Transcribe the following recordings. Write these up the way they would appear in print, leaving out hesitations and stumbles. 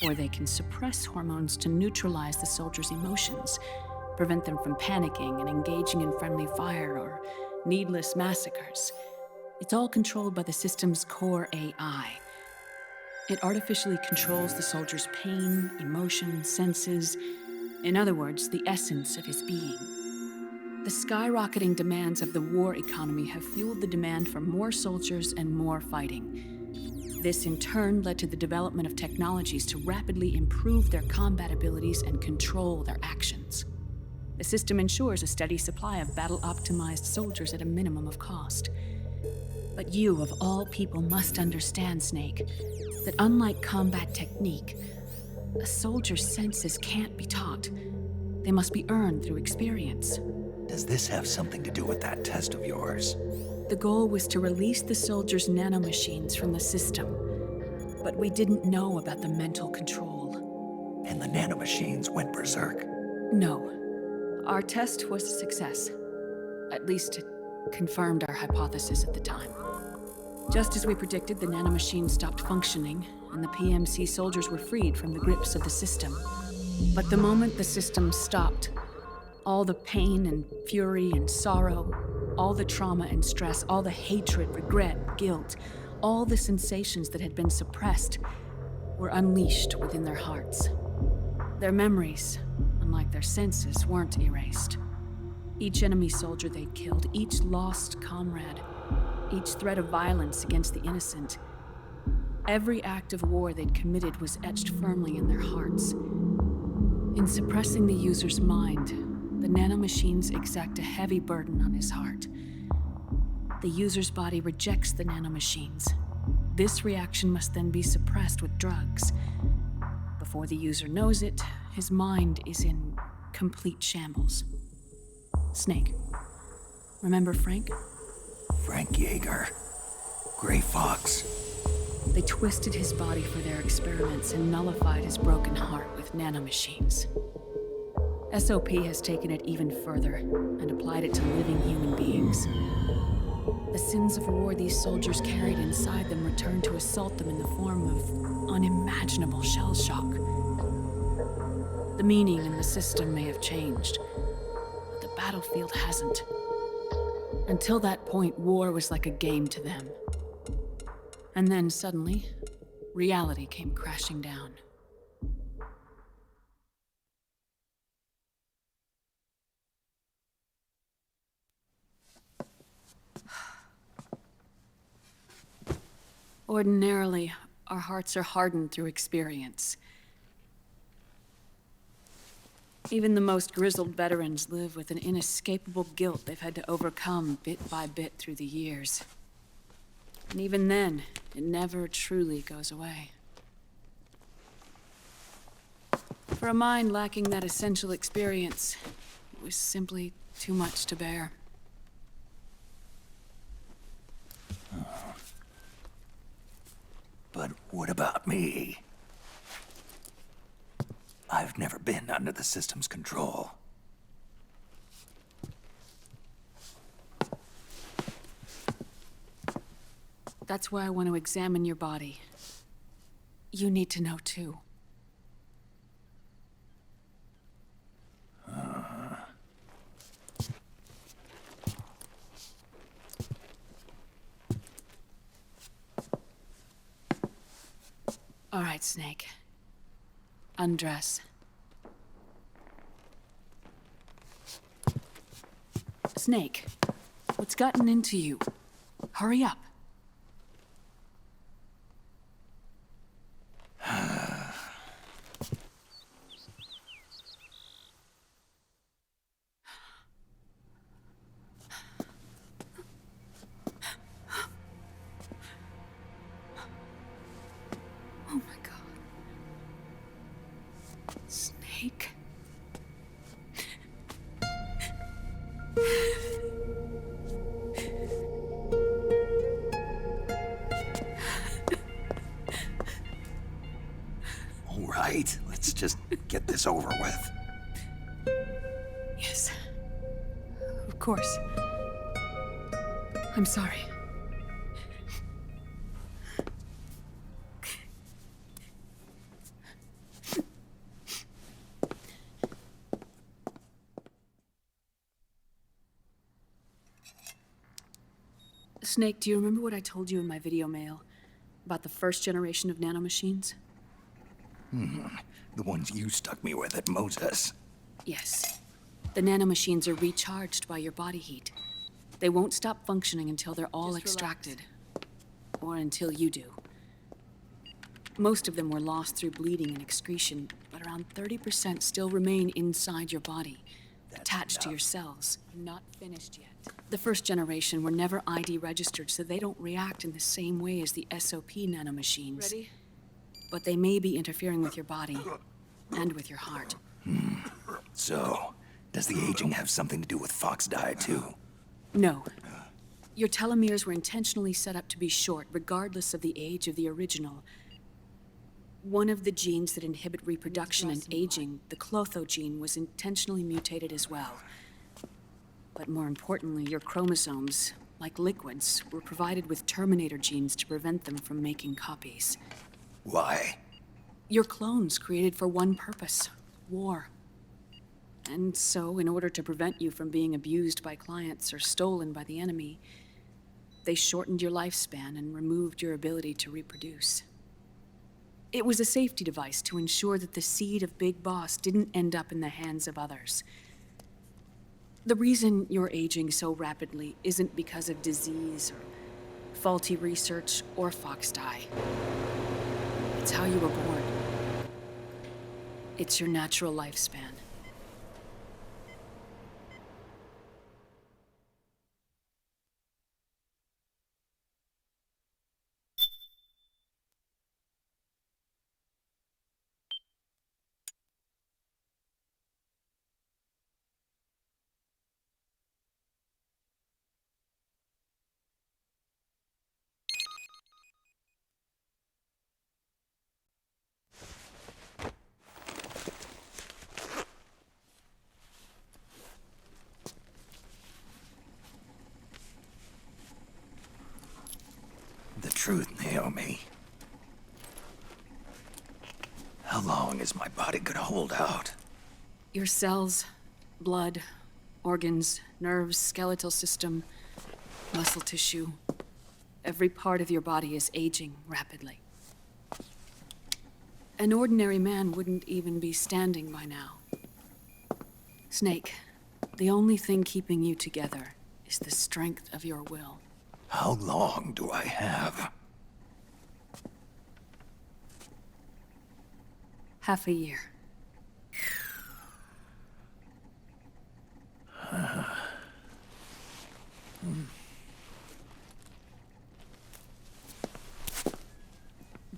Or they can suppress hormones to neutralize the soldiers' emotions, prevent them from panicking and engaging in friendly fire or needless massacres. It's all controlled by the system's core AI. It artificially controls the soldier's pain, emotion, senses, in other words, the essence of his being. The skyrocketing demands of the war economy have fueled the demand for more soldiers and more fighting. This in turn led to the development of technologies to rapidly improve their combat abilities and control their actions. The system ensures a steady supply of battle-optimized soldiers at a minimum of cost. But you, of all people, must understand, Snake, that unlike combat technique, a soldier's senses can't be taught. They must be earned through experience. Does this have something to do with that test of yours? The goal was to release the soldiers' nanomachines from the system, but we didn't know about the mental control. And the nanomachines went berserk? No. Our test was a success. At least it confirmed our hypothesis at the time. Just as we predicted, the nanomachines stopped functioning, and the PMC soldiers were freed from the grips of the system. But the moment the system stopped, all the pain and fury and sorrow, all the trauma and stress, all the hatred, regret, guilt, all the sensations that had been suppressed were unleashed within their hearts. Their memories, unlike their senses, weren't erased. Each enemy soldier they'd killed, each lost comrade, each threat of violence against the innocent, every act of war they'd committed was etched firmly in their hearts. In suppressing the user's mind, the nanomachines exact a heavy burden on his heart. The user's body rejects the nanomachines. This reaction must then be suppressed with drugs. Before the user knows it, his mind is in complete shambles. Snake, remember Frank? Frank Yeager. Gray Fox. They twisted his body for their experiments and nullified his broken heart with nanomachines. SOP has taken it even further and applied it to living human beings. The sins of war these soldiers carried inside them returned to assault them in the form of unimaginable shell shock. The meaning in the system may have changed, but the battlefield hasn't. Until that point, war was like a game to them. And then suddenly, reality came crashing down. Ordinarily, our hearts are hardened through experience. Even the most grizzled veterans live with an inescapable guilt they've had to overcome bit by bit through the years. And even then, it never truly goes away. For a mind lacking that essential experience, it was simply too much to bear. But what about me? I've never been under the system's control. That's why I want to examine your body. You need to know too. All right, Snake. Undress. Snake, what's gotten into you? Hurry up. Oh my God. Snake. All right, let's just get this over with. Yes. Of course. I'm sorry. Snake, do you remember what I told you in my video mail about the first generation of nanomachines? The ones you stuck me with at Moses. Yes. The nanomachines are recharged by your body heat. They won't stop functioning until they're all extracted. Or until you do. Most of them were lost through bleeding and excretion, but around 30% still remain inside your body, attached to your cells. I'm not finished yet. The first generation were never ID registered, so they don't react in the same way as the SOP nanomachines. Ready? But they may be interfering with your body and with your heart. So, does the aging have something to do with Fox dye, too? No. Your telomeres were intentionally set up to be short, regardless of the age of the original. One of the genes that inhibit reproduction and aging, the Clotho gene, was intentionally mutated as well. But more importantly, your chromosomes, like liquids, were provided with terminator genes to prevent them from making copies. Why? Your clones created for one purpose: war. And so, in order to prevent you from being abused by clients or stolen by the enemy, they shortened your lifespan and removed your ability to reproduce. It was a safety device to ensure that the seed of Big Boss didn't end up in the hands of others. The reason you're aging so rapidly isn't because of disease or faulty research or Fox dye. It's how you were born. It's your natural lifespan. The truth, Naomi. How long is my body gonna hold out? Your cells, blood, organs, nerves, skeletal system, muscle tissue. Every part of your body is aging rapidly. An ordinary man wouldn't even be standing by now. Snake, the only thing keeping you together is the strength of your will. How long do I have? Half a year.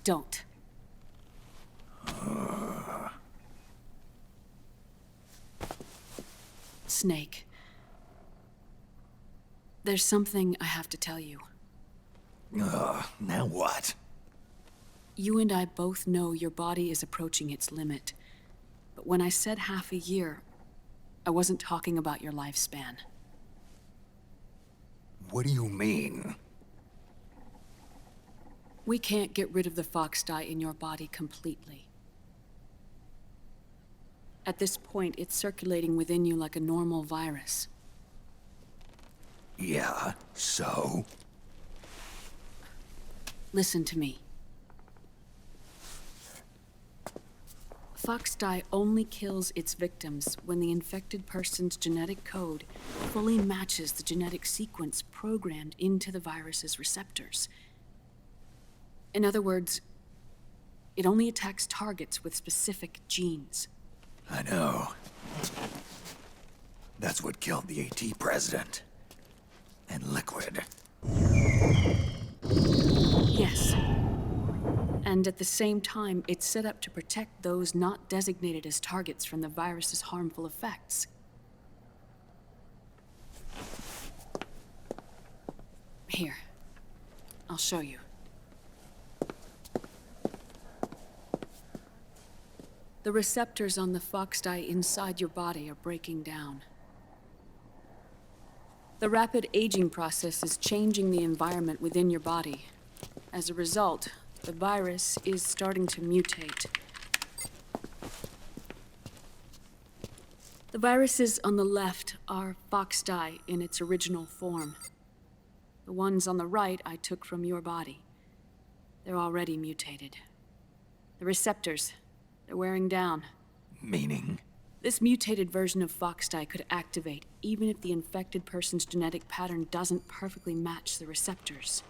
Don't. Snake. There's something I have to tell you. Now what? You and I both know your body is approaching its limit. But when I said half a year, I wasn't talking about your lifespan. What do you mean? We can't get rid of the Fox dye in your body completely. At this point, it's circulating within you like a normal virus. Yeah, so? Listen to me. Fox dye only kills its victims when the infected person's genetic code fully matches the genetic sequence programmed into the virus's receptors. In other words, it only attacks targets with specific genes. I know. That's what killed the AT president. And Liquid. Yes. And at the same time, it's set up to protect those not designated as targets from the virus's harmful effects. Here, I'll show you. The receptors on the Fox dye inside your body are breaking down. The rapid aging process is changing the environment within your body. As a result, the virus is starting to mutate. The viruses on the left are Fox dye in its original form. The ones on the right I took from your body. They're already mutated. The receptors, they're wearing down. Meaning? This mutated version of FOXDIE could activate even if the infected person's genetic pattern doesn't perfectly match the receptors.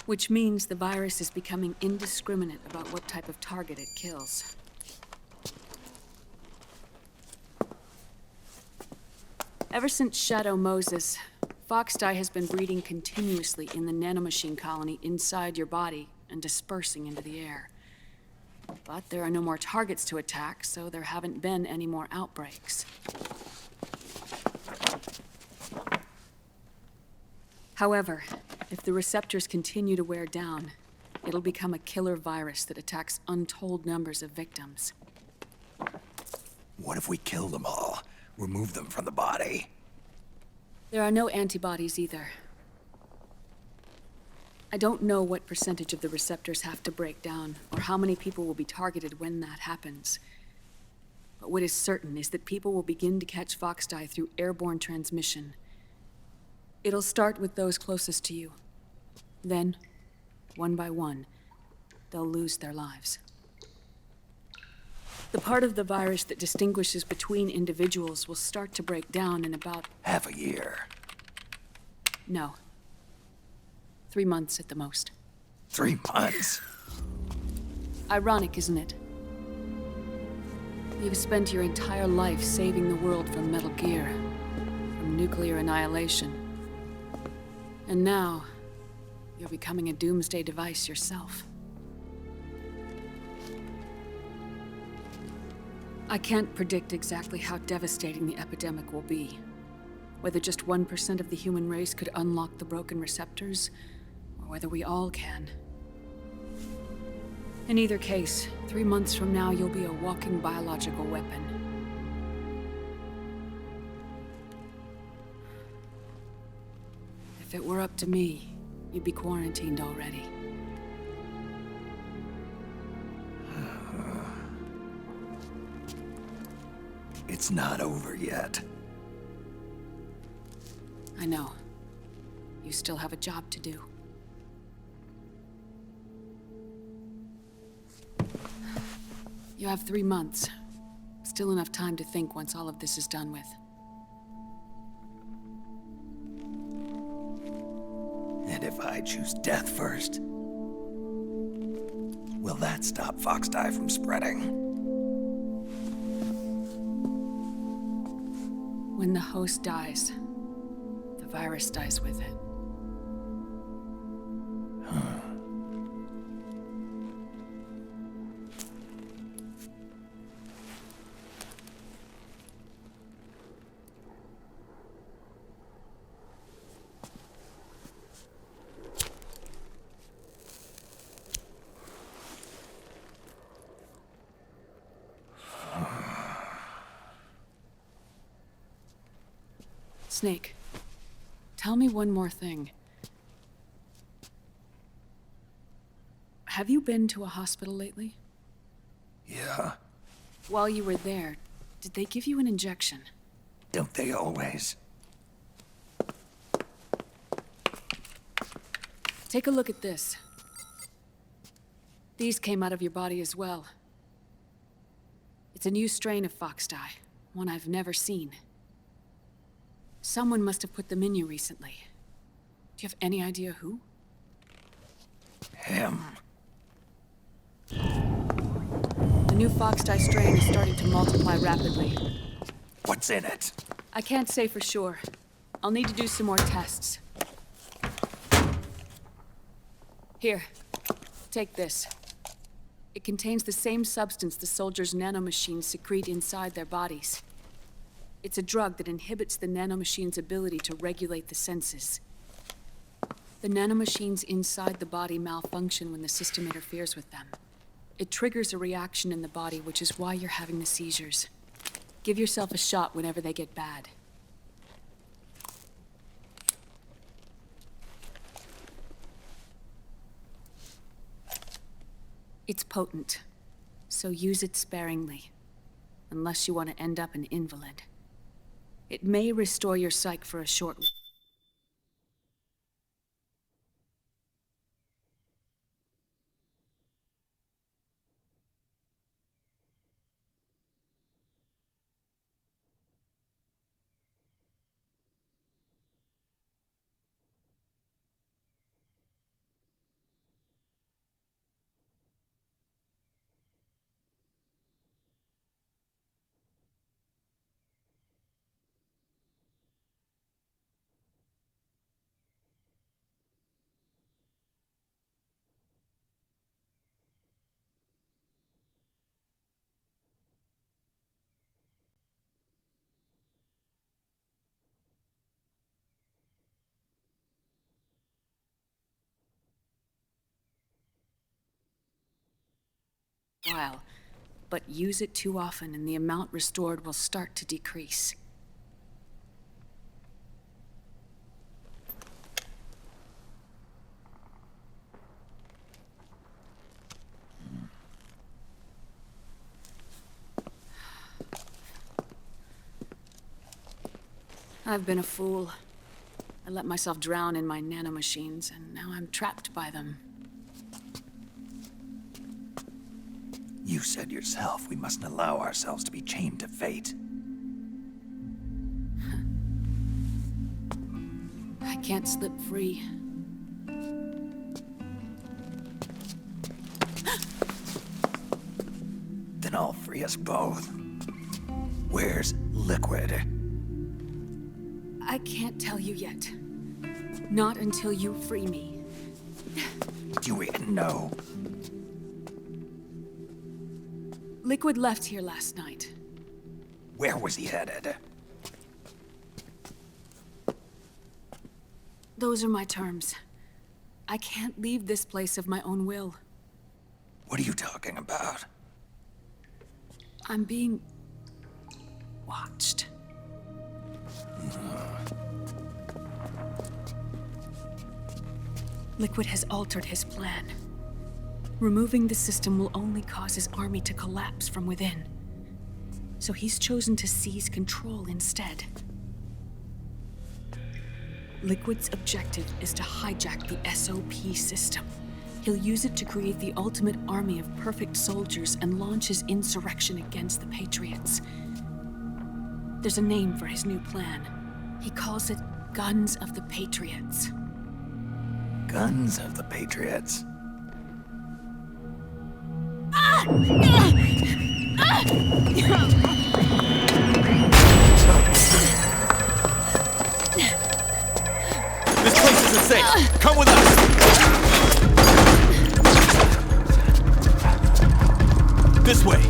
Which means the virus is becoming indiscriminate about what type of target it kills. Ever since Shadow Moses, FOXDIE has been breeding continuously in the nanomachine colony inside your body and dispersing into the air. But there are no more targets to attack, so there haven't been any more outbreaks. However, if the receptors continue to wear down, it'll become a killer virus that attacks untold numbers of victims. What if we kill them all? Remove them from the body? There are no antibodies either. I don't know what percentage of the receptors have to break down, or how many people will be targeted when that happens. But what is certain is that people will begin to catch FOXDIE through airborne transmission. It'll start with those closest to you. Then, one by one, they'll lose their lives. The part of the virus that distinguishes between individuals will start to break down in about... Half a year. No. 3 months at the most. 3 months? Ironic, isn't it? You've spent your entire life saving the world from Metal Gear, from nuclear annihilation. And now, you're becoming a doomsday device yourself. I can't predict exactly how devastating the epidemic will be. Whether just 1% of the human race could unlock the broken receptors, or whether we all can. In either case, 3 months from now, you'll be a walking biological weapon. If it were up to me, you'd be quarantined already. It's not over yet. I know. You still have a job to do. You have 3 months. Still enough time to think once all of this is done with. And if I choose death first, will that stop FOXDIE from spreading? When the host dies, the virus dies with it. Snake, tell me one more thing. Have you been to a hospital lately? Yeah. While you were there, did they give you an injection? Don't they always? Take a look at this. These came out of your body as well. It's a new strain of FOXDIE, one I've never seen. Someone must have put them in you recently. Do you have any idea who? Him. The new FOXDIE strain is starting to multiply rapidly. What's in it? I can't say for sure. I'll need to do some more tests. Here, take this. It contains the same substance the soldiers' nanomachines secrete inside their bodies. It's a drug that inhibits the nanomachine's ability to regulate the senses. The nanomachines inside the body malfunction when the system interferes with them. It triggers a reaction in the body, which is why you're having the seizures. Give yourself a shot whenever they get bad. It's potent, so use it sparingly, unless you want to end up an invalid. It may restore your psyche for a short while. while, but use it too often and the amount restored will start to decrease. I've been a fool. I let myself drown in my nanomachines, and now I'm trapped by them. You said yourself we mustn't allow ourselves to be chained to fate. I can't slip free. Then I'll free us both. Where's Liquid? I can't tell you yet. Not until you free me. Do you even know? Liquid left here last night. Where was he headed? Those are my terms. I can't leave this place of my own will. What are you talking about? I'm being watched. Liquid has altered his plan. Removing the system will only cause his army to collapse from within. So he's chosen to seize control instead. Liquid's objective is to hijack the SOP system. He'll use it to create the ultimate army of perfect soldiers and launch his insurrection against the Patriots. There's a name for his new plan. He calls it Guns of the Patriots. Guns of the Patriots. This place isn't safe. Come with us. This way.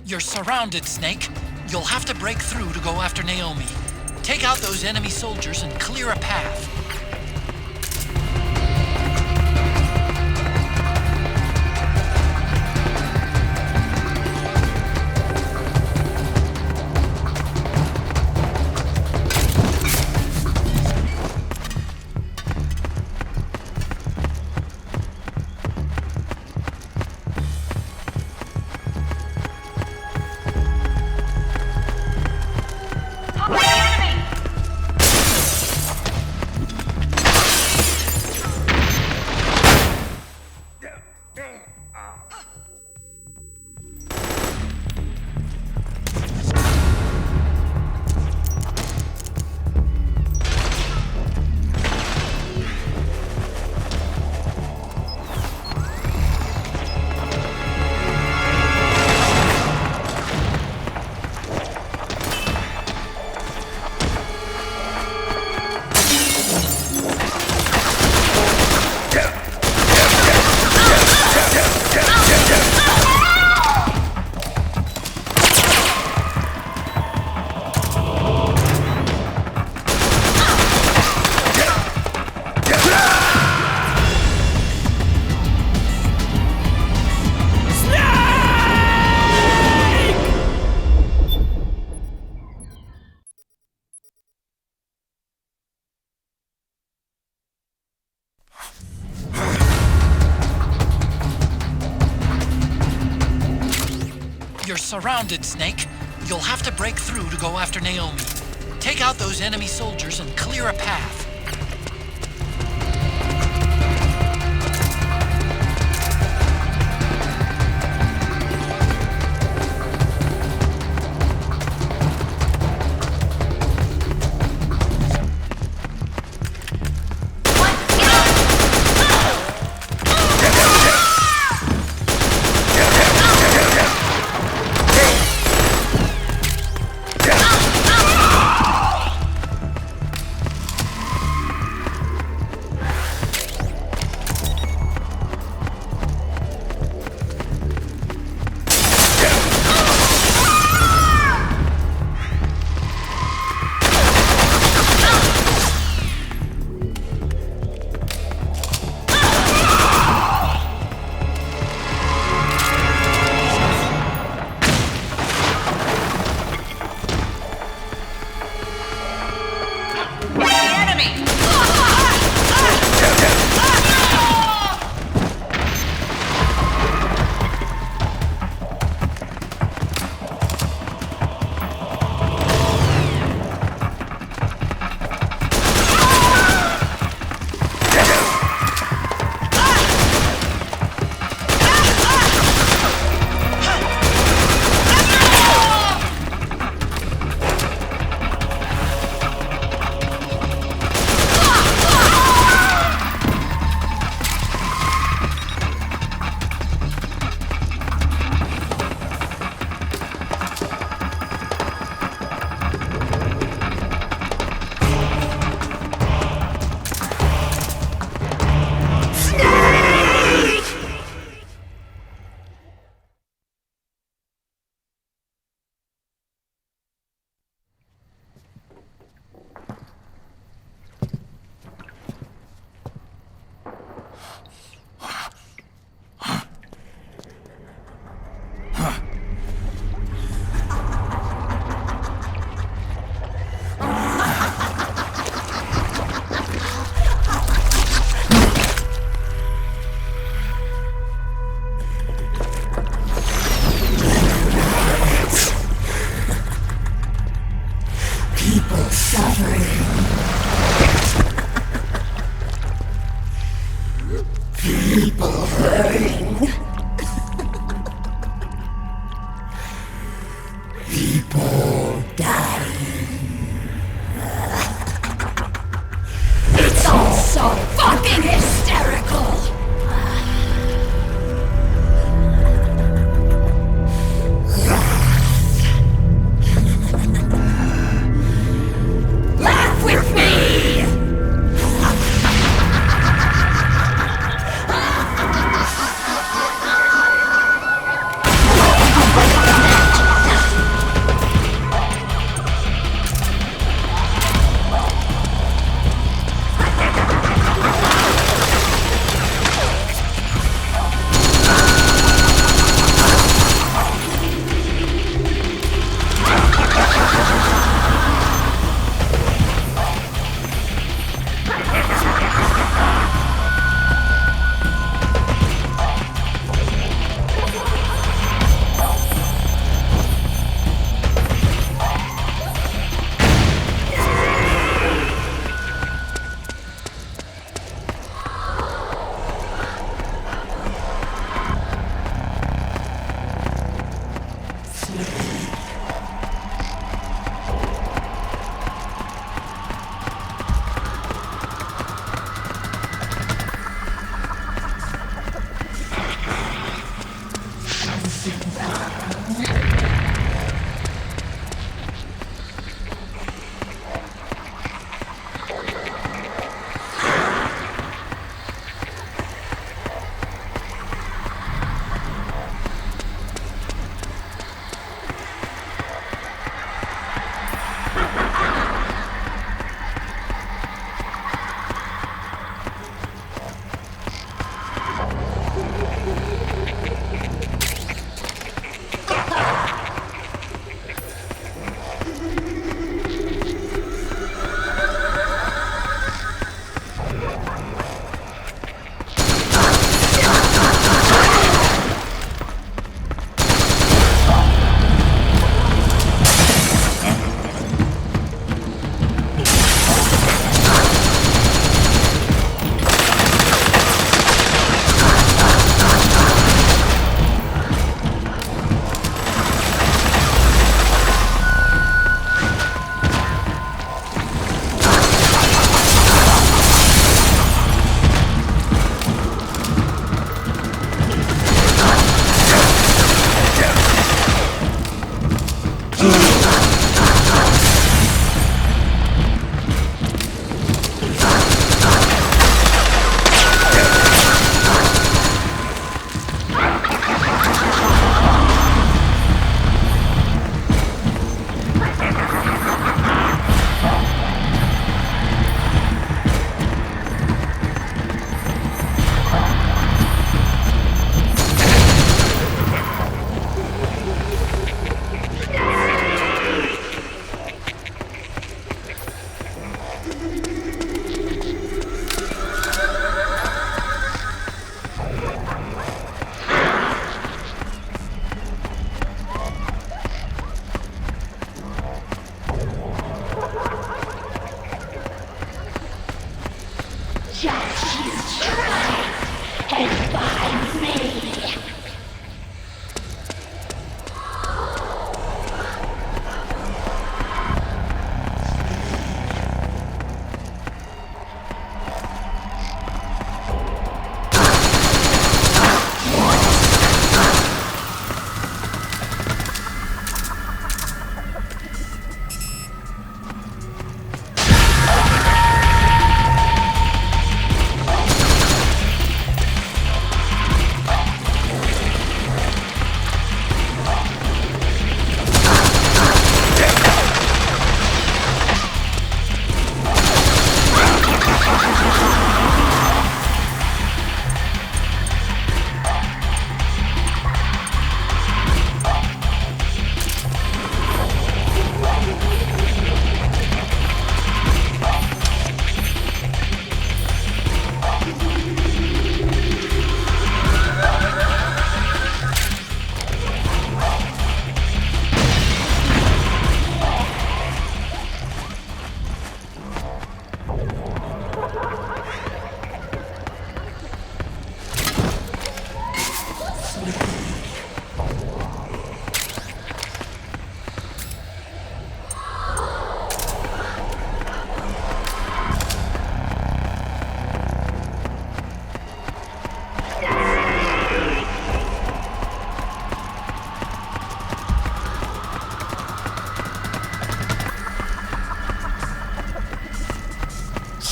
You're surrounded, Snake. You'll have to break through to go after Naomi. Take out those enemy soldiers and clear a path. surrounded, Snake. You'll have to break through to go after Naomi. Take out those enemy soldiers and clear a path.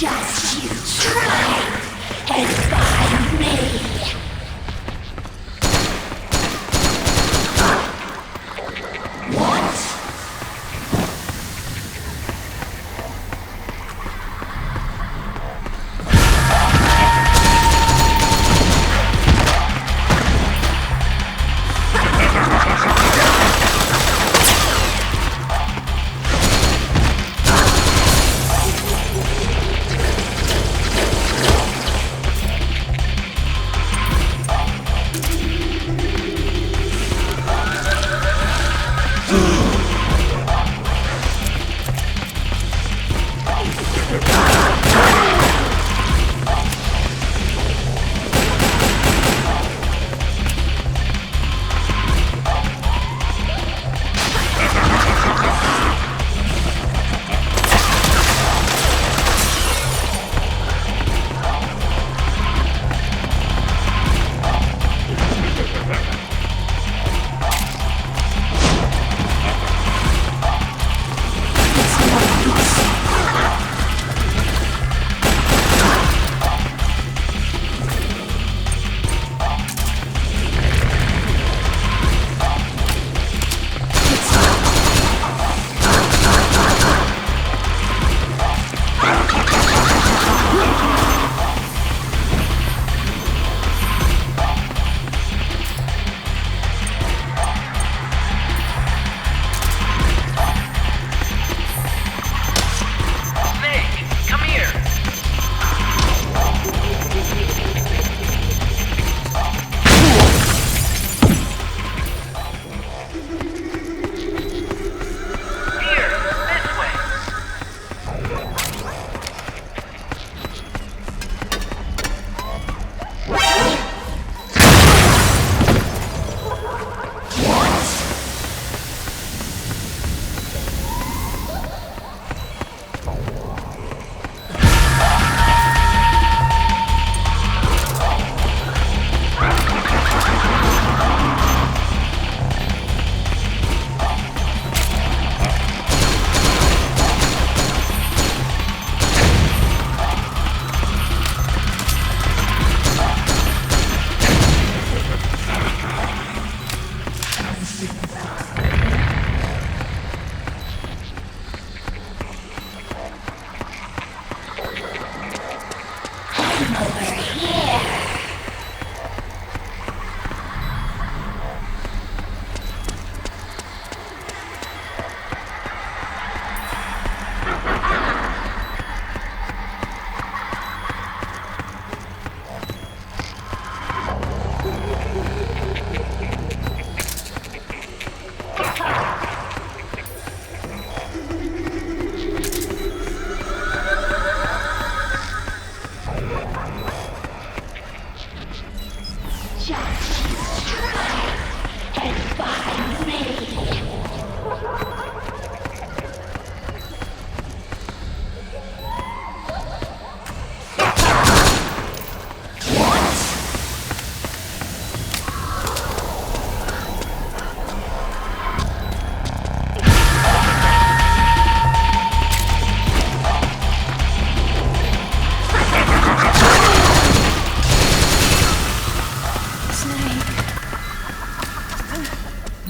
Just you try and find me.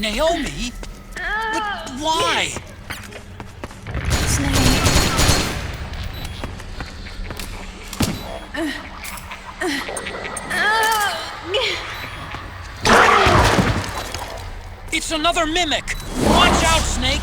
Naomi? But why? It's another mimic! Watch out, Snake!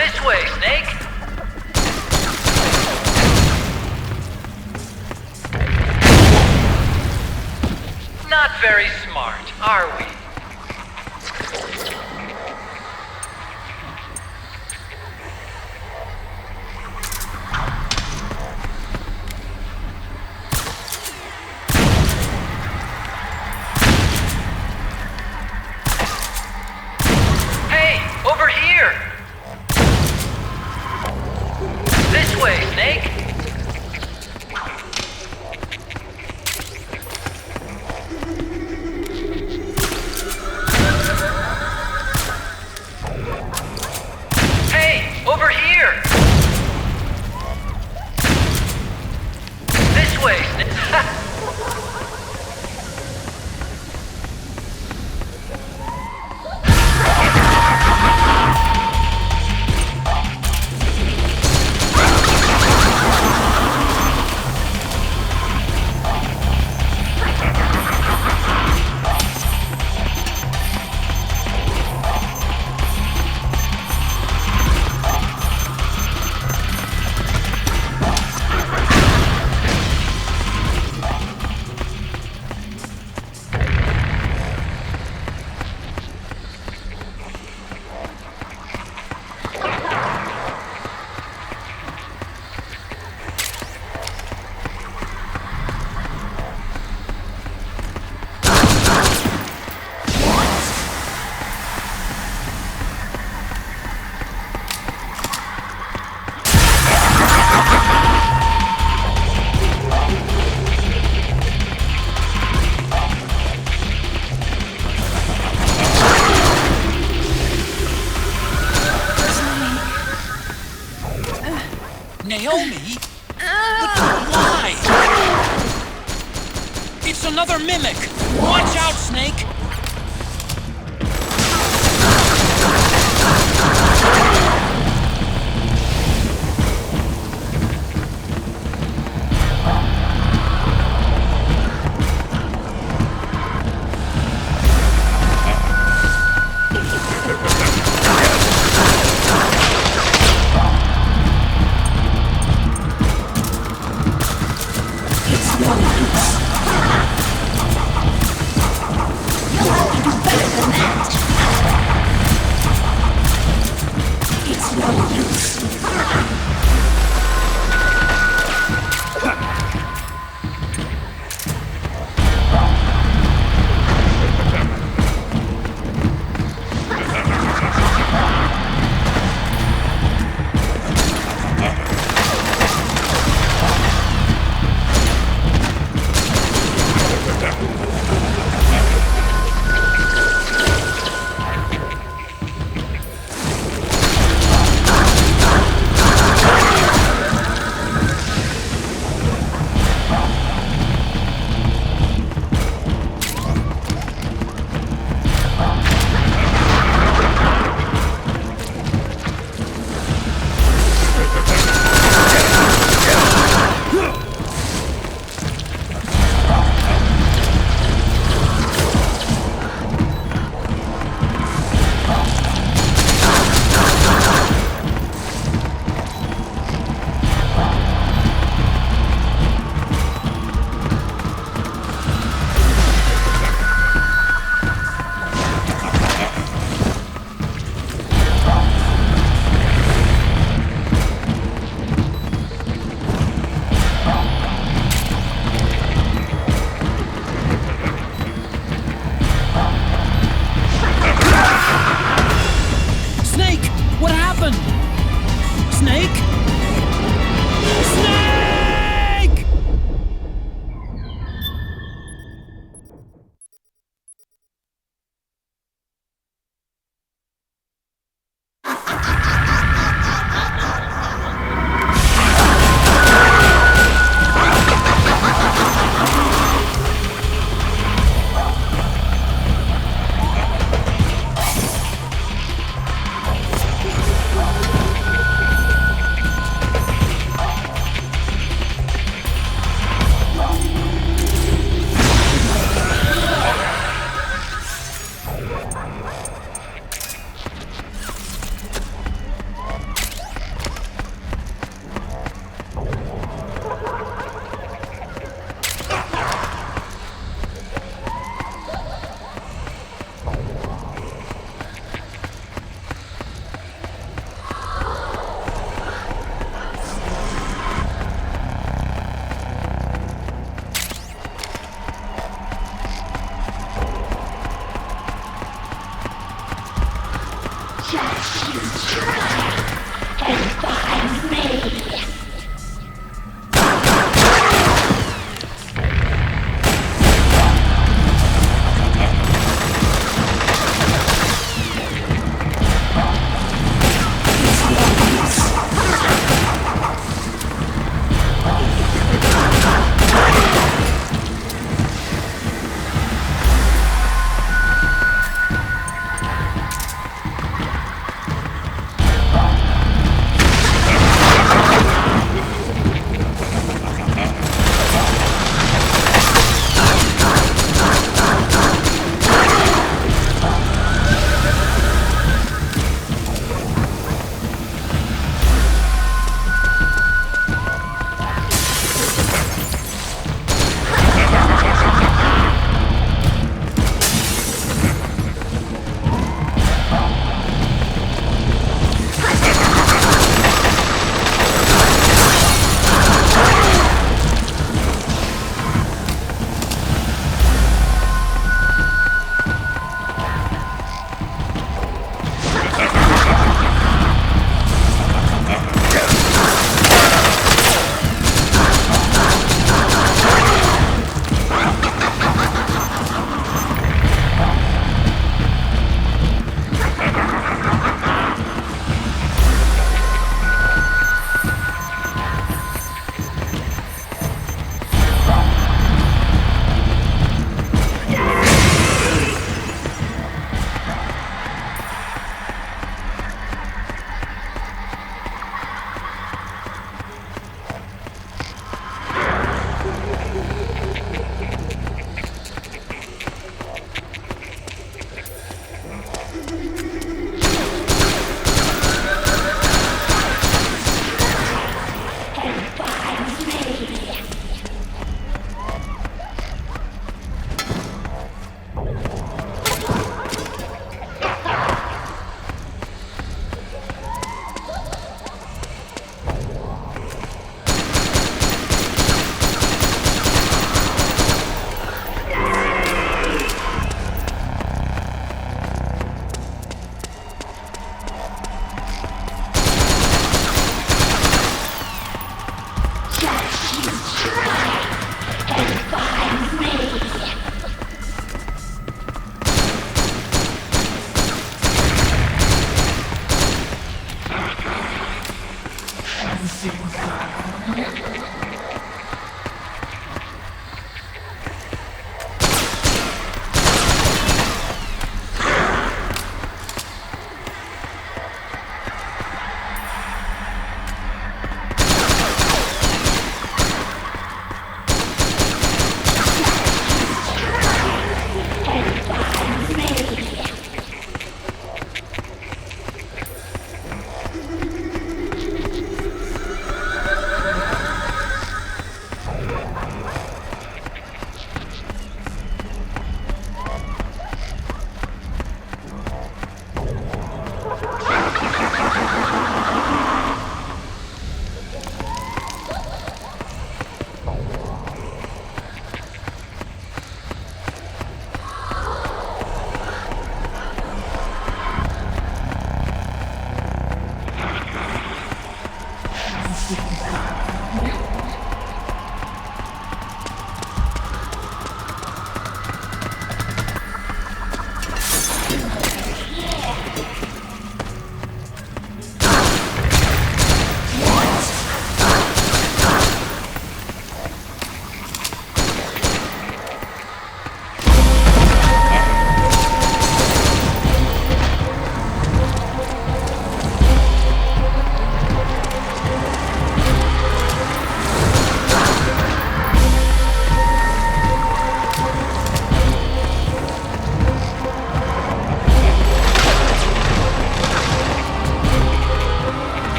This way, Snake! Not very smart, are we? Hey, over here! This way, Snake! Hey, over here! This way, Snake! Naomi? But why? It's another mimic! Watch out, Snake!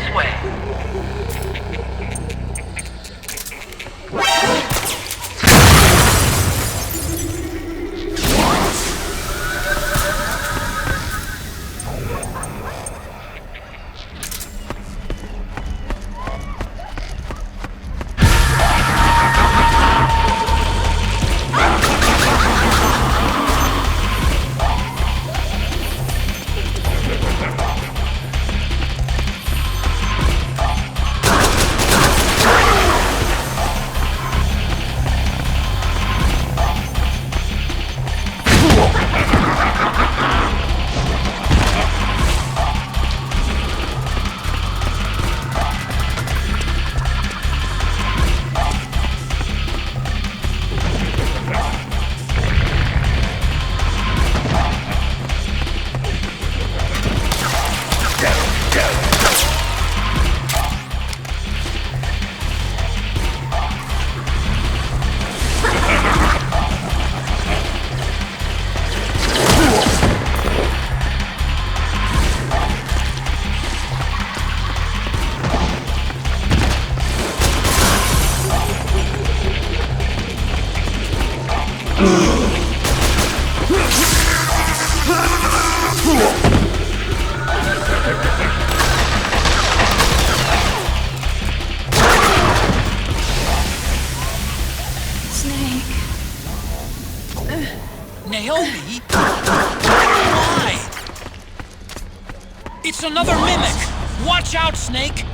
this way. Naomi? Why? It's another mimic! Watch out, Snake!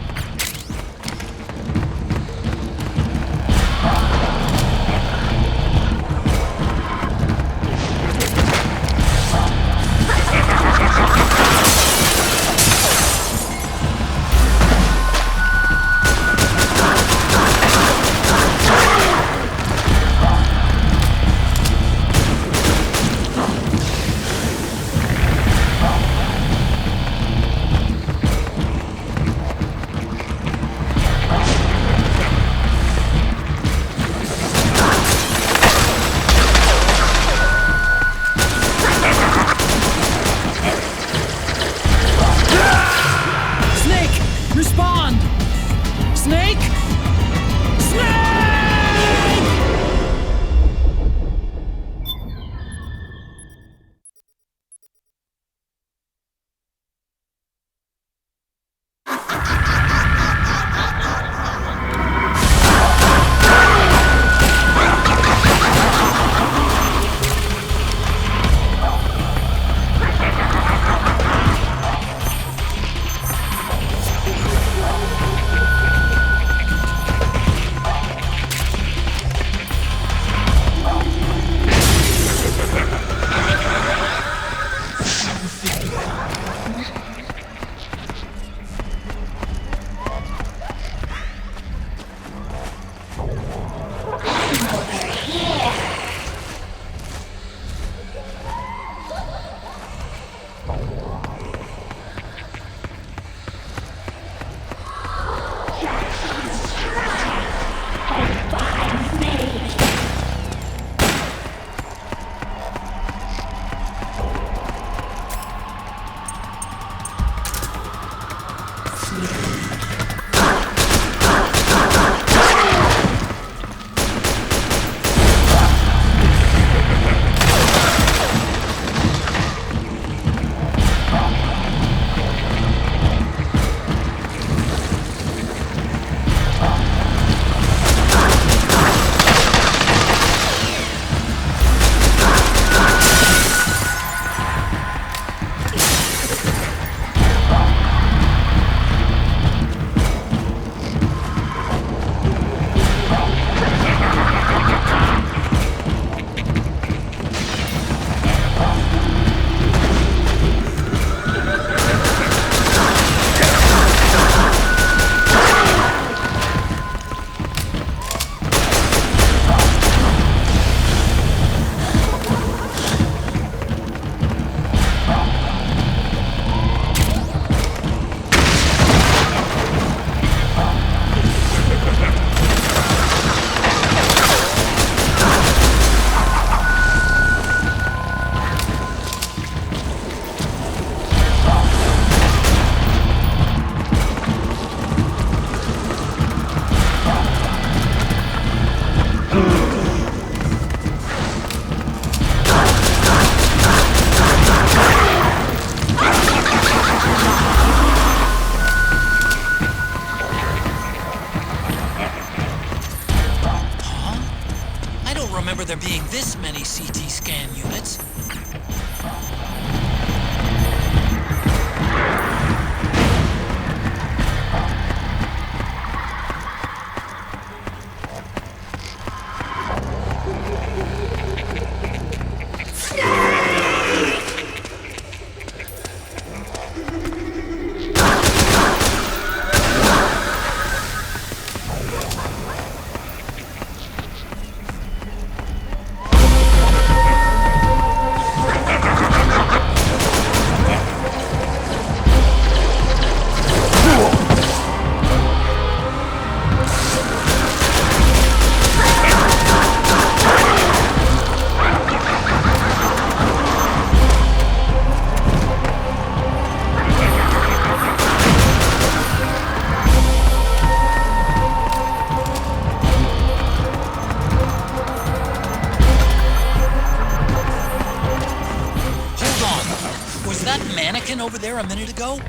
there a minute ago?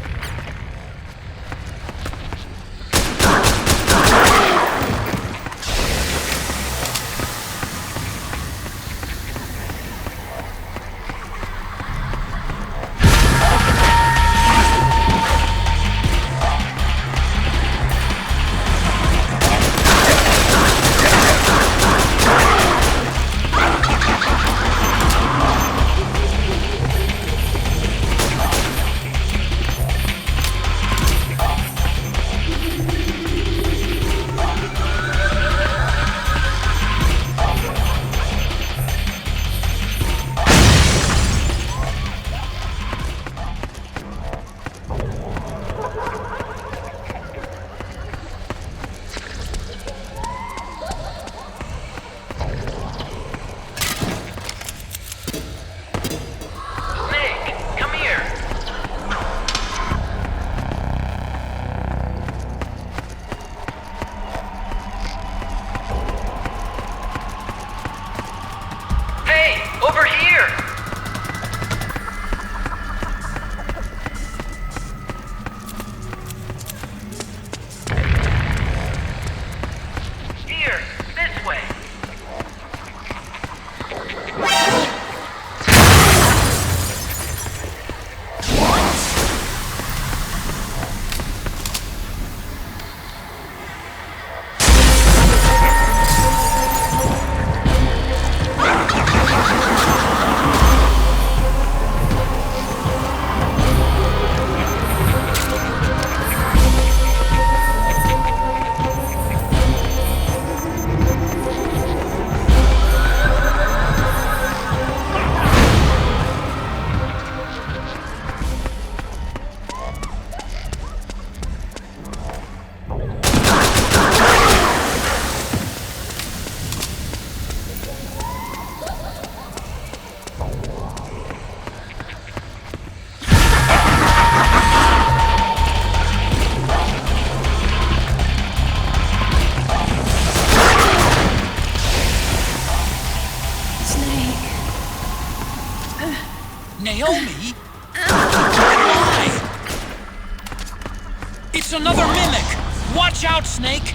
Over here! Here, this way. Naomi? Why? It's another mimic! Watch out, Snake!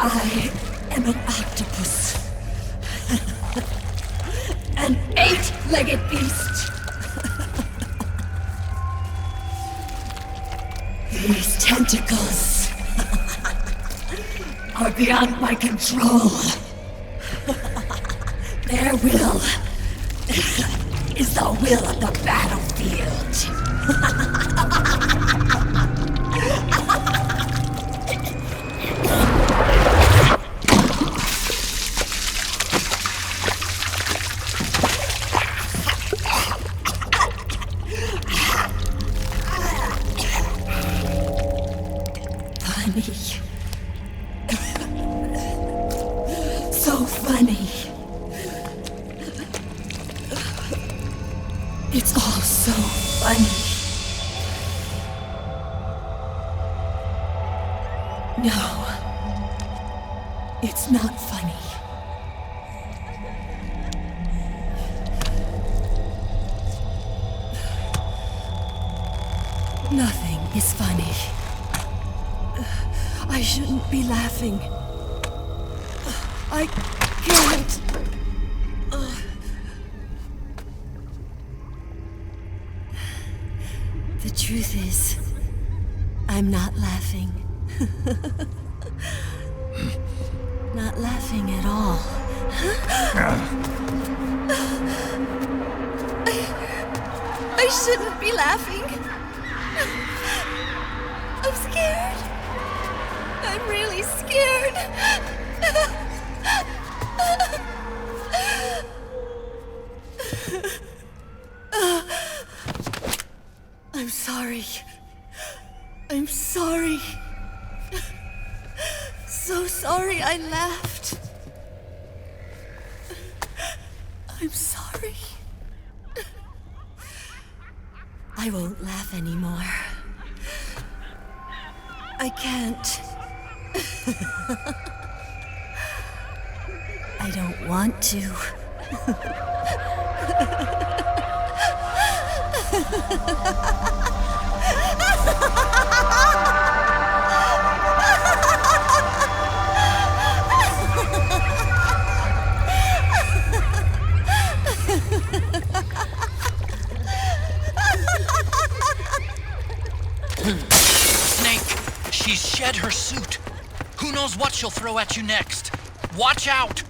I am an octopus. An 8-legged beast. These tentacles are beyond my control. Their will is the will of the battlefield. So funny. It's all so funny. No, it's not funny. Nothing is funny. I shouldn't be laughing. I can't. The truth is, I'm not laughing. Not laughing at all. I shouldn't be laughing. I'm scared. I'm really scared. I'm sorry. I'm sorry. So sorry I laughed. I'm sorry. I won't laugh anymore. I can't. I don't want to. Snake, she's shed her suit. Who knows what she'll throw at you next? Watch out!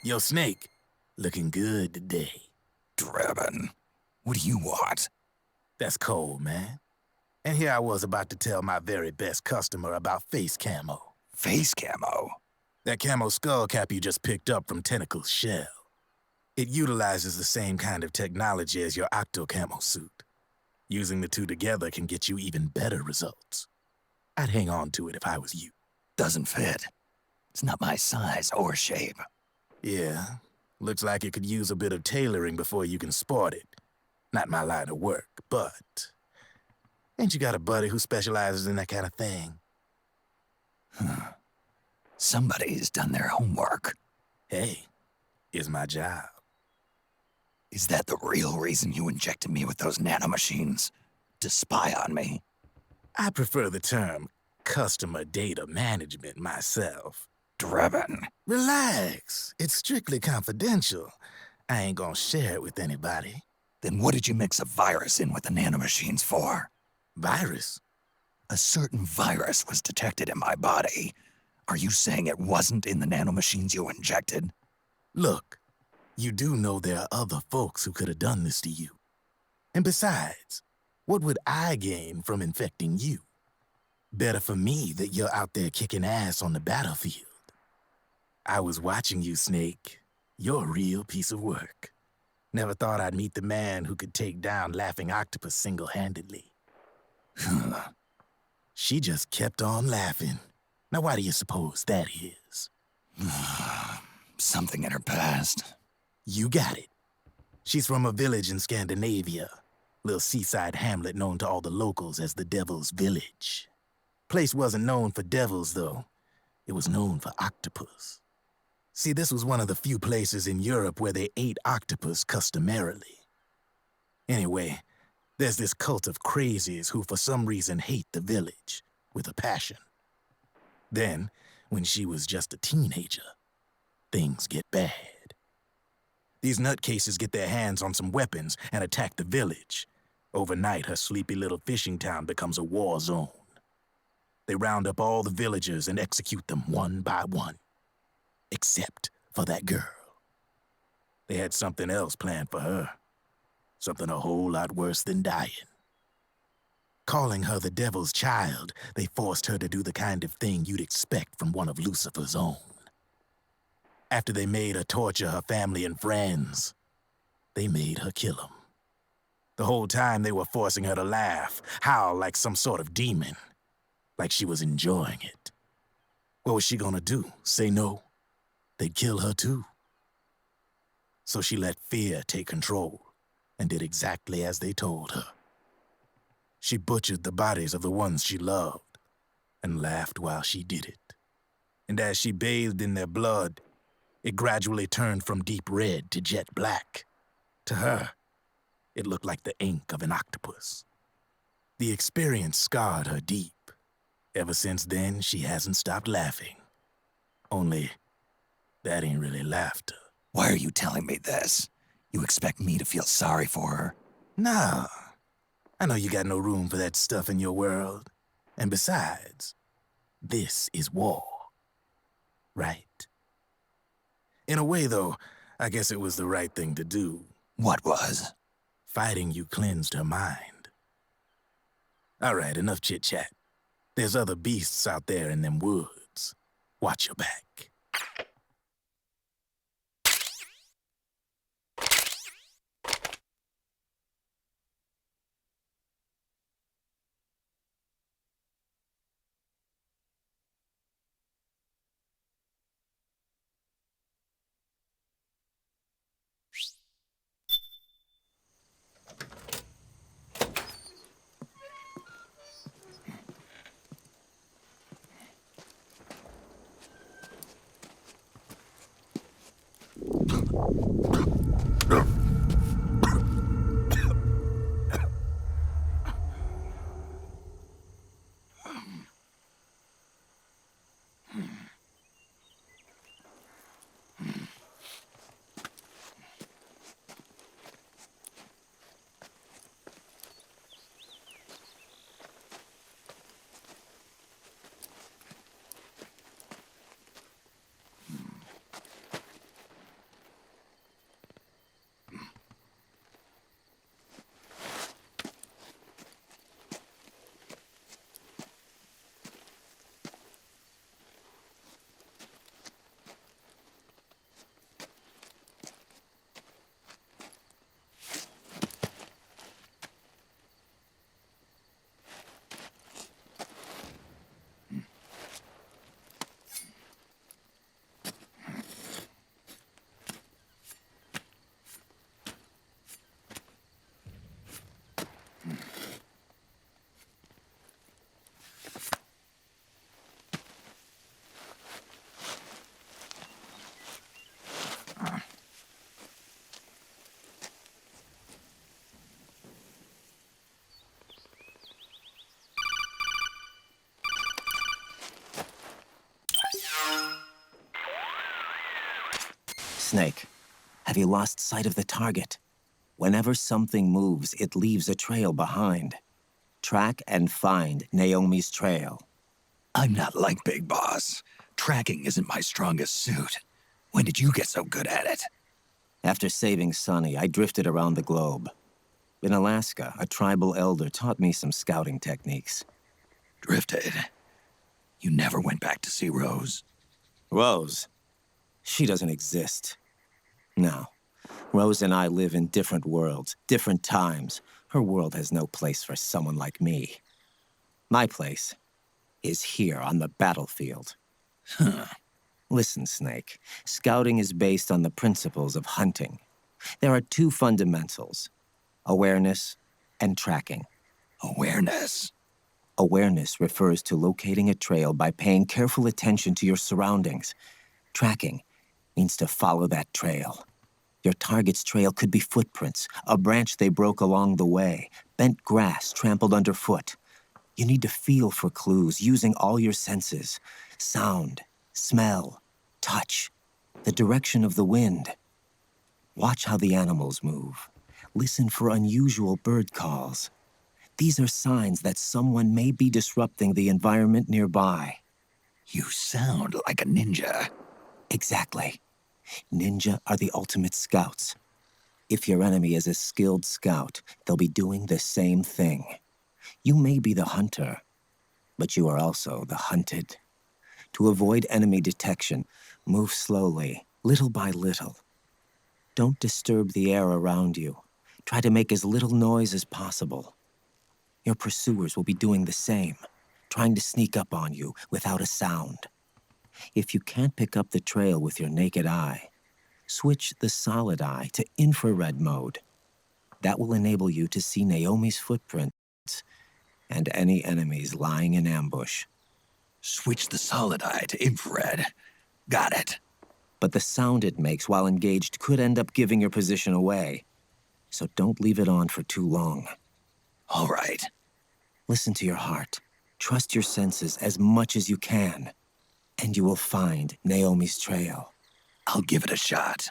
Yo, Snake, looking good today. Drebin, what do you want? That's cold, man. And here I was about to tell my very best customer about face camo. Face camo? That camo skull cap you just picked up from Tentacle's shell. It utilizes the same kind of technology as your octo camo suit. Using the two together can get you even better results. I'd hang on to it if I was you. Doesn't fit. It's not my size or shape. Yeah, looks like it could use a bit of tailoring before you can sport it. Not my line of work, but... ain't you got a buddy who specializes in that kind of thing? Somebody's done their homework. Hey, it's my job. Is that the real reason you injected me with those nanomachines? To spy on me? I prefer the term customer data management myself. Drebin. Relax. It's strictly confidential. I ain't gonna share it with anybody. Then what did you mix a virus in with the nanomachines for? Virus? A certain virus was detected in my body. Are you saying it wasn't in the nanomachines you injected? Look, you do know there are other folks who could have done this to you. And besides, what would I gain from infecting you? Better for me that you're out there kicking ass on the battlefield. I was watching you, Snake. You're a real piece of work. Never thought I'd meet the man who could take down Laughing Octopus single-handedly. She just kept on laughing. Now why do you suppose that is? Something in her past. You got it. She's from a village in Scandinavia. Little seaside hamlet known to all the locals as the Devil's Village. Place wasn't known for devils, though. It was known for octopus. See, this was one of the few places in Europe where they ate octopus customarily. Anyway, there's this cult of crazies who for some reason hate the village with a passion. Then, when she was just a teenager, things get bad. These nutcases get their hands on some weapons and attack the village. Overnight, her sleepy little fishing town becomes a war zone. They round up all the villagers and execute them one by one. Except for that girl. They had something else planned for her. Something a whole lot worse than dying. Calling her the devil's child, they forced her to do the kind of thing you'd expect from one of Lucifer's own. After they made her torture her family and friends, they made her kill them. The whole time they were forcing her to laugh, howl like some sort of demon. Like she was enjoying it. What was she gonna do? Say no? They'd kill her too. So she let fear take control and did exactly as they told her. She butchered the bodies of the ones she loved and laughed while she did it. And as she bathed in their blood, it gradually turned from deep red to jet black. To her, it looked like the ink of an octopus. The experience scarred her deep. Ever since then, she hasn't stopped laughing. Only, that ain't really laughter. Why are you telling me this? You expect me to feel sorry for her? Nah. I know you got no room for that stuff in your world. And besides, this is war. Right? In a way, though, I guess it was the right thing to do. What was? Fighting you cleansed her mind. All right, enough chit-chat. There's other beasts out there in them woods. Watch your back. Snake, have you lost sight of the target? Whenever something moves, it leaves a trail behind. Track and find Naomi's trail. I'm not like Big Boss. Tracking isn't my strongest suit. When did you get so good at it? After saving Sonny, I drifted around the globe. In Alaska, a tribal elder taught me some scouting techniques. Drifted? You never went back to see Rose? Rose? She doesn't exist. No. Rose and I live in different worlds, different times. Her world has no place for someone like me. My place is here on the battlefield. Huh. Listen, Snake. Scouting is based on the principles of hunting. There are two fundamentals: awareness and tracking. Awareness? Awareness refers to locating a trail by paying careful attention to your surroundings. Tracking means to follow that trail. Your target's trail could be footprints, a branch they broke along the way, bent grass trampled underfoot. You need to feel for clues using all your senses: sound, smell, touch, the direction of the wind. Watch how the animals move. Listen for unusual bird calls. These are signs that someone may be disrupting the environment nearby. You sound like a ninja. Exactly. Ninja are the ultimate scouts. If your enemy is a skilled scout, they'll be doing the same thing. You may be the hunter, but you are also the hunted. To avoid enemy detection, move slowly, little by little. Don't disturb the air around you. Try to make as little noise as possible. Your pursuers will be doing the same, trying to sneak up on you without a sound. If you can't pick up the trail with your naked eye, switch the solid eye to infrared mode. That will enable you to see Naomi's footprints and any enemies lying in ambush. Switch the solid eye to infrared. Got it. But the sound it makes while engaged could end up giving your position away. So don't leave it on for too long. All right. Listen to your heart. Trust your senses as much as you can. And you will find Naomi's trail. I'll give it a shot.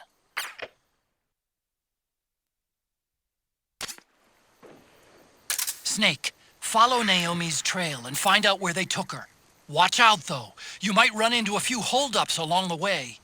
Snake, follow Naomi's trail and find out where they took her. Watch out, though. You might run into a few holdups along the way.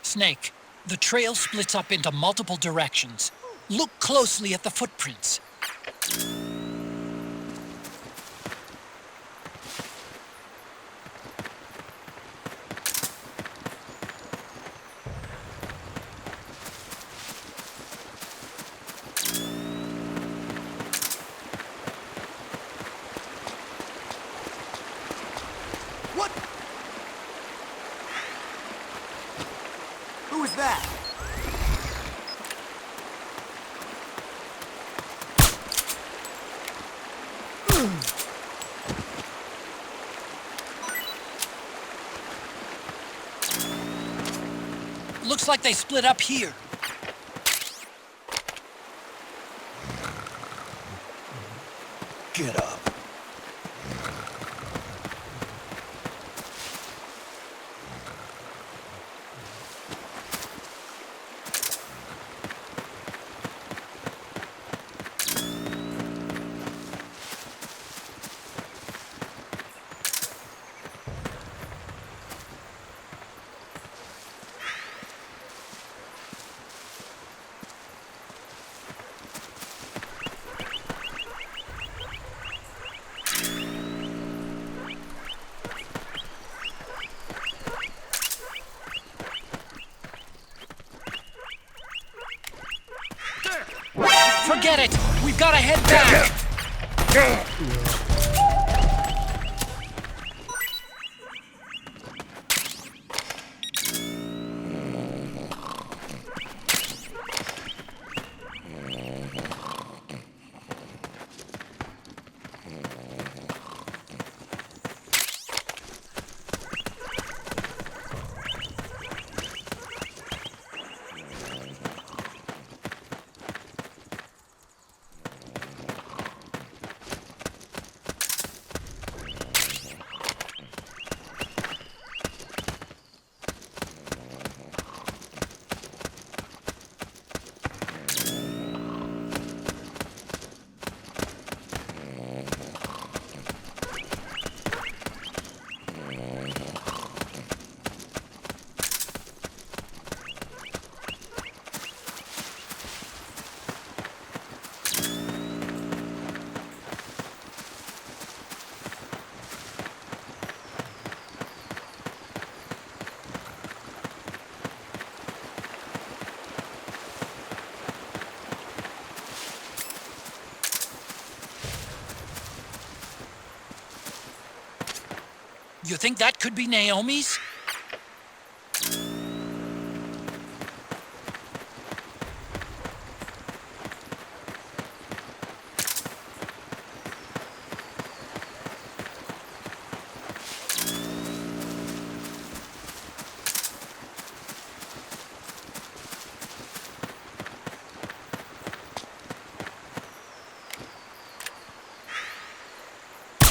Snake, the trail splits up into multiple directions. Look closely at the footprints. What? Who is that? Looks like they split up here. Get up. Forget it! We've got to head back! You think that could be Naomi's?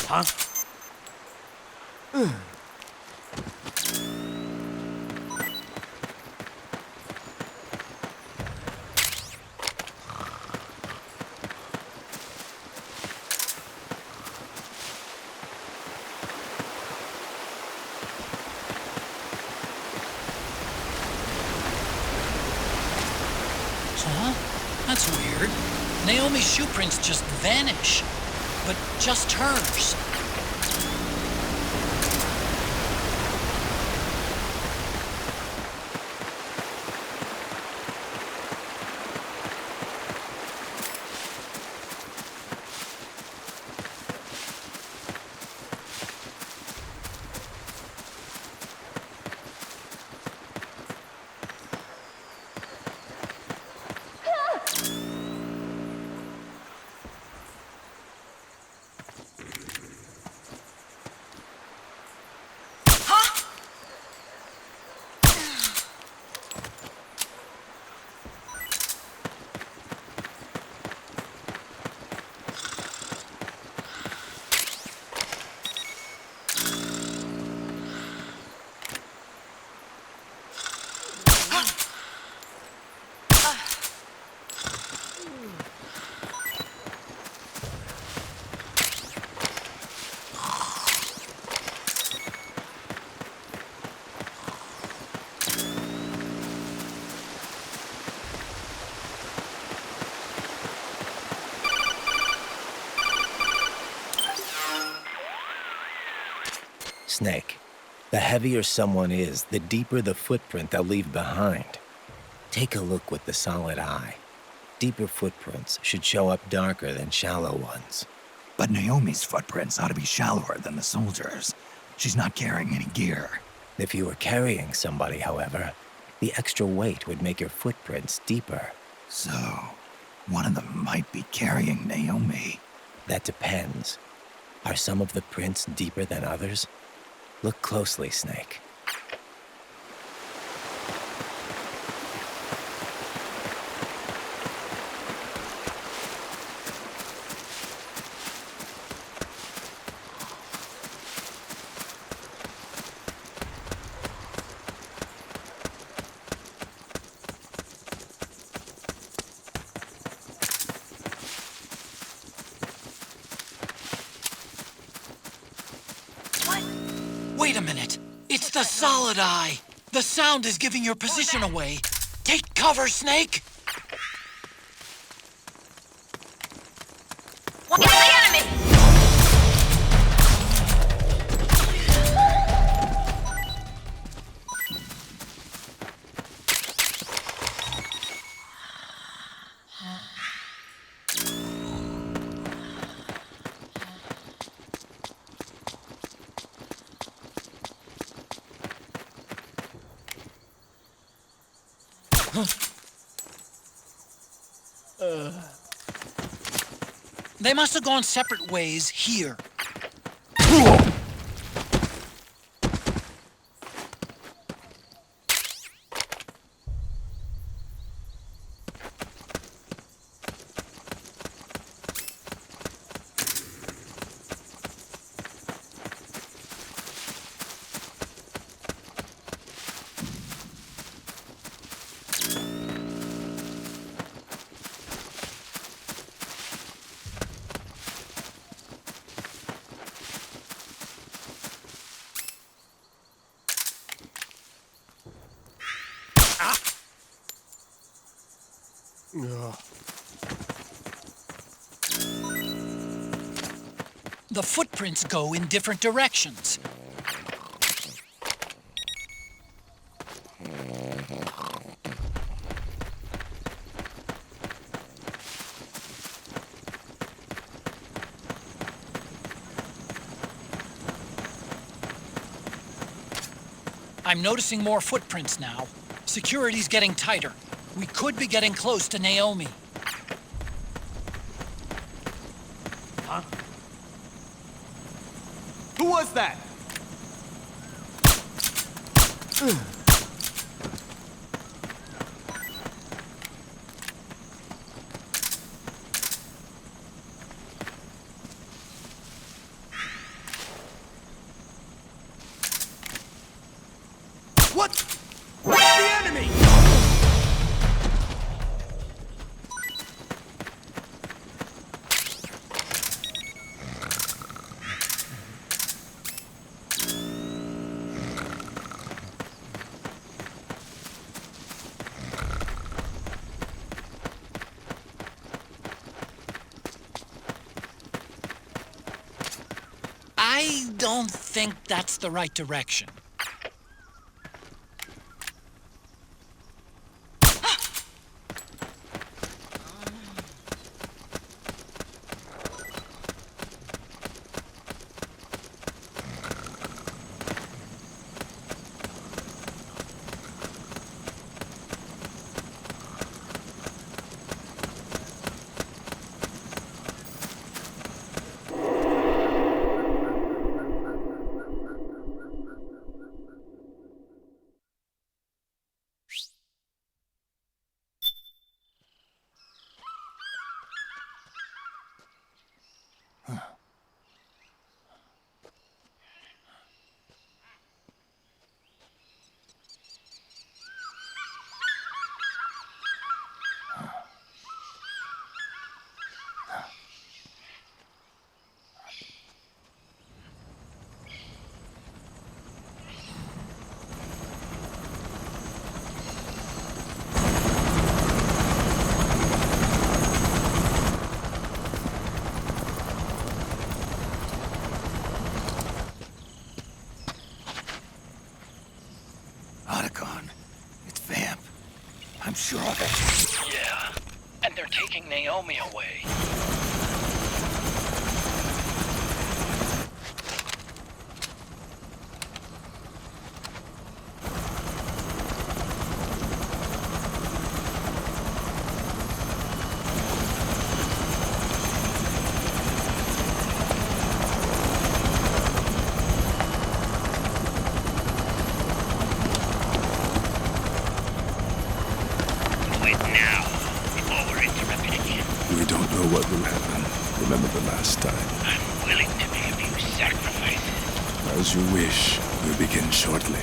Huh? Huh? That's weird. Naomi's shoe prints just vanish. But just hers. Snake, the heavier someone is, the deeper the footprint they'll leave behind. Take a look with the solid eye. Deeper footprints should show up darker than shallow ones. But Naomi's footprints ought to be shallower than the soldiers. She's not carrying any gear. If you were carrying somebody, however, the extra weight would make your footprints deeper. So, one of them might be carrying Naomi. That depends. Are some of the prints deeper than others? Look closely, Snake. Wait a minute. It's the solid eye. The sound is giving your position away. Take cover, Snake. Watch the enemy! They must have gone separate ways here. The footprints go in different directions. I'm noticing more footprints now. Security's getting tighter. We could be getting close to Naomi. Huh? Who was that? What? Where's the enemy? I don't think that's the right direction. Sure of it. Yeah, and they're taking Naomi away. What will happen? Remember the last time. I'm willing to make a few sacrifices. As you wish. We'll begin shortly.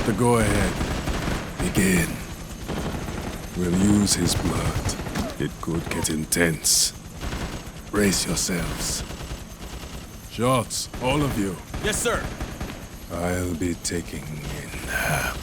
The go-ahead. Begin. We'll use his blood. It could get intense. Brace yourselves. Shots, all of you. Yes, sir. I'll be taking in half.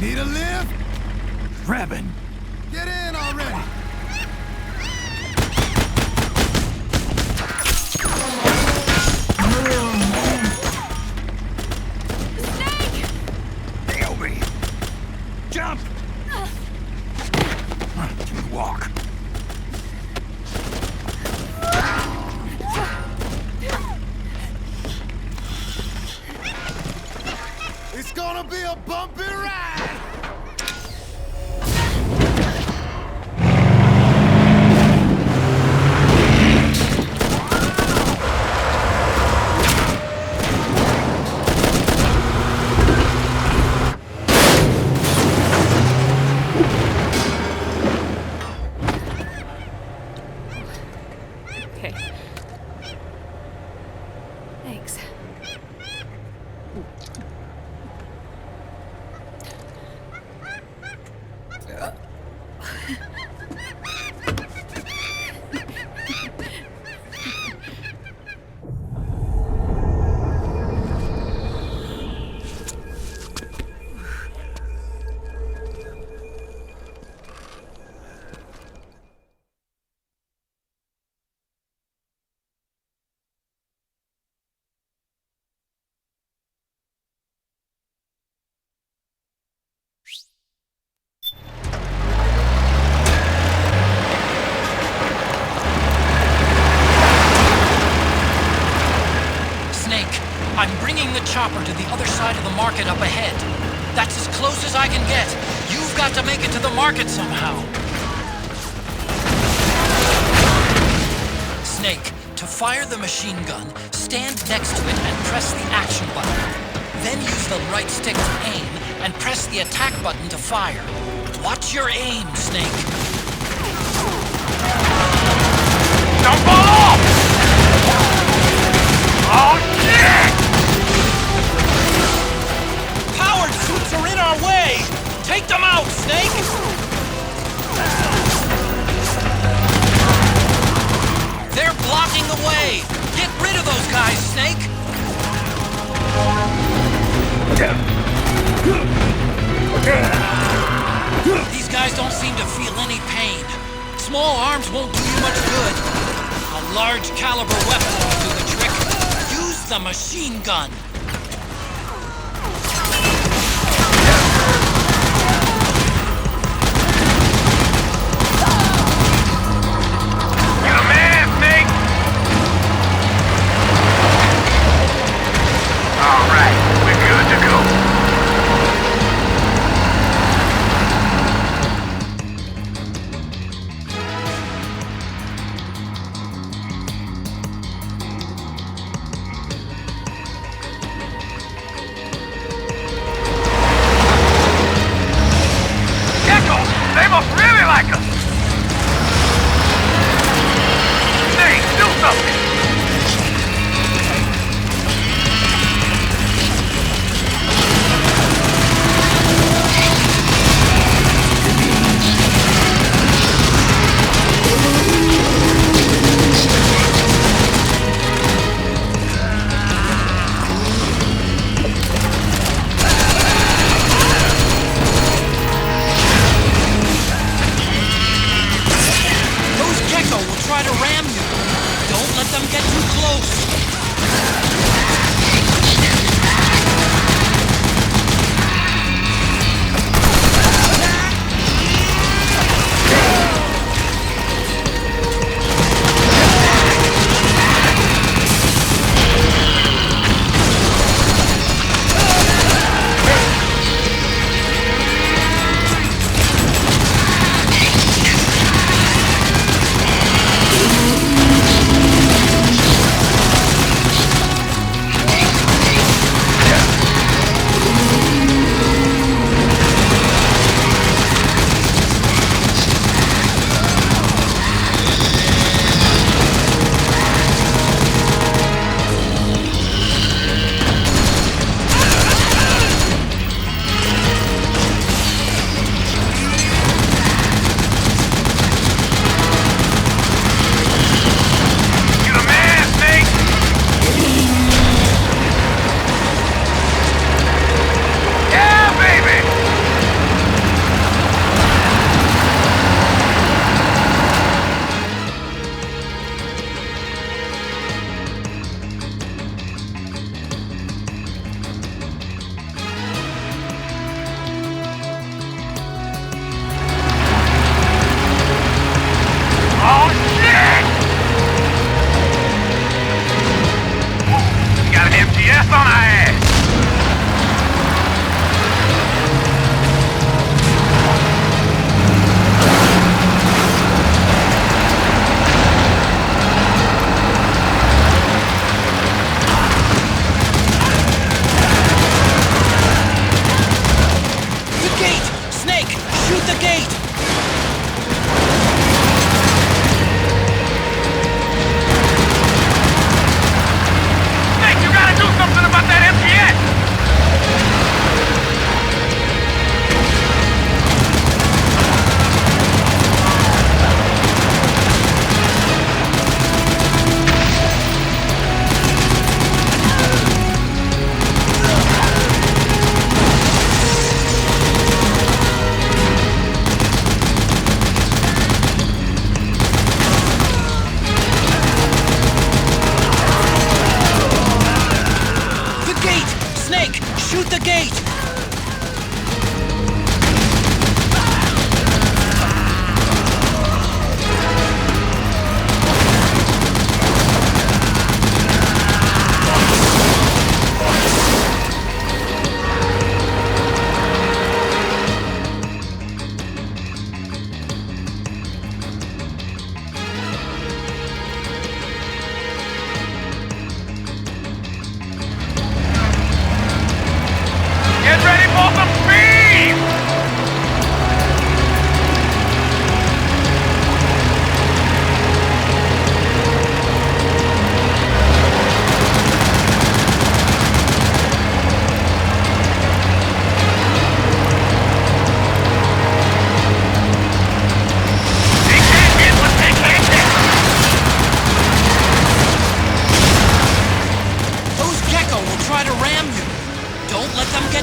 Need a lift? Grabbing. Get in already! Nail me. Jump! Walk. It's gonna be a bumpy ride! Okay. Thanks. I'm bringing the chopper to the other side of the market up ahead. That's as close as I can get. You've got to make it to the market somehow. Snake, to fire the machine gun, stand next to it and press the action button. Then use the right stick to aim and press the attack button to fire. Watch your aim, Snake. Don't fall off! Oh, shit! Powered suits are in our way! These guys don't seem to feel any pain. Small arms won't do you much good. A large caliber weapon will do the trick. Use the machine gun.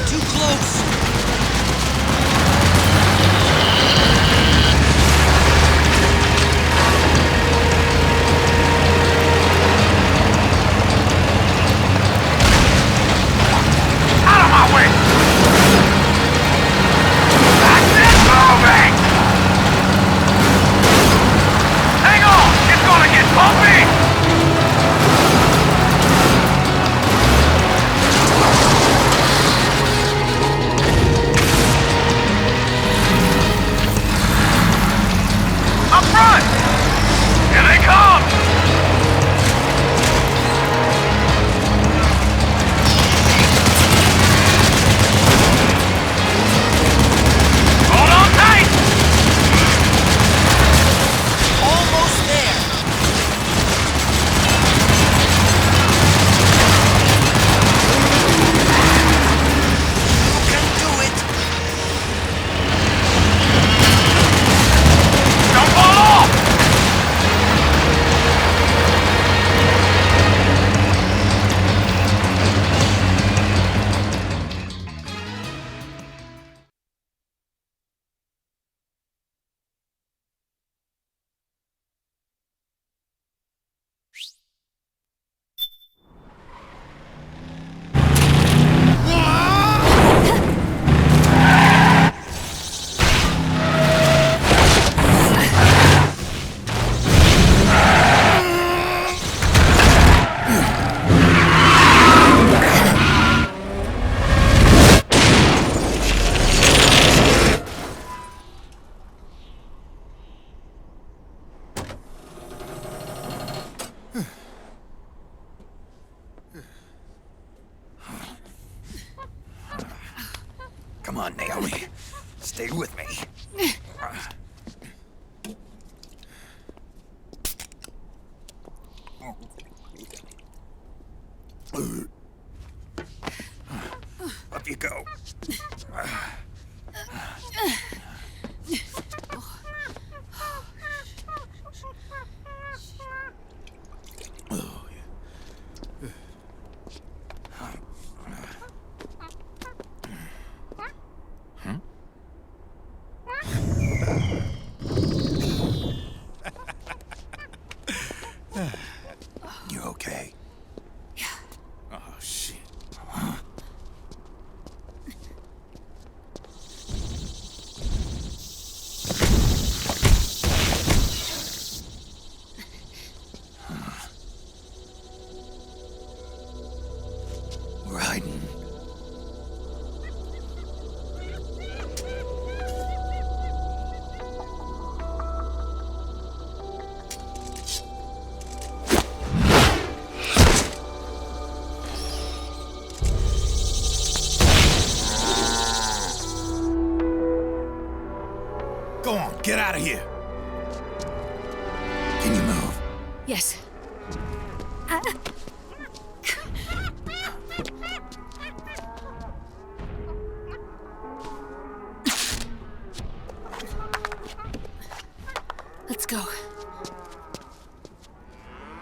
Too close! Out of my way! That's it, moving! Hang on! It's gonna get bumpy! Up front! Here they come! Hold on tight! Almost there! You can do it! Don't fall off! Come on, Naomi. Stay with me. Up you go. You okay? Oh, shit. We're hiding. Go on, get out of here. Can you move? Yes. Let's go.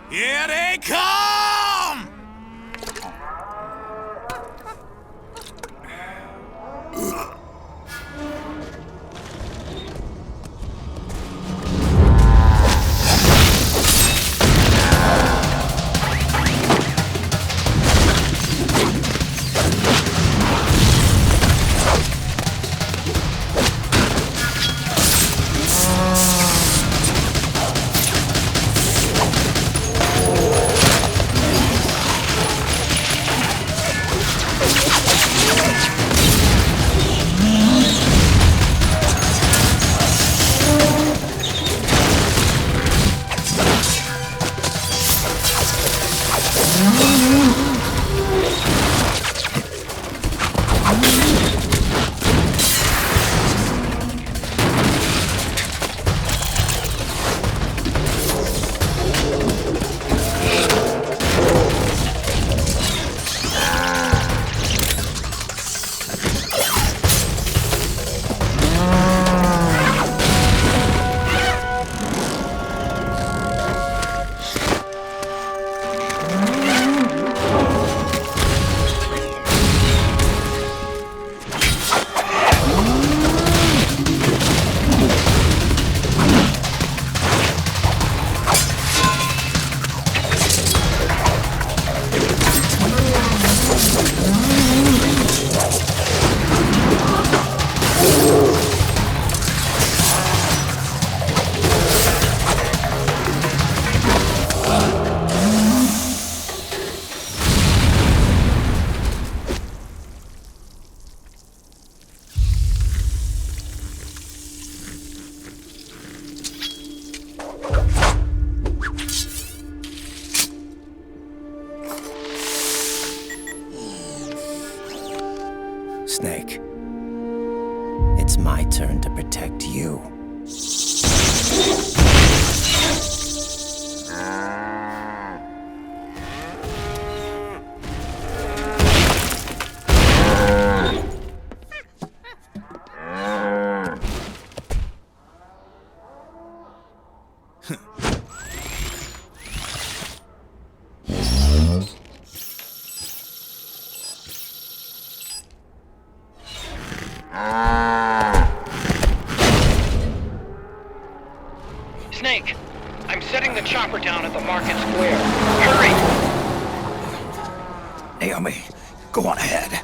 Here they come! Snake. It's my turn to protect you. Snake, I'm setting the chopper down at the market square. Hurry! Naomi, go on ahead.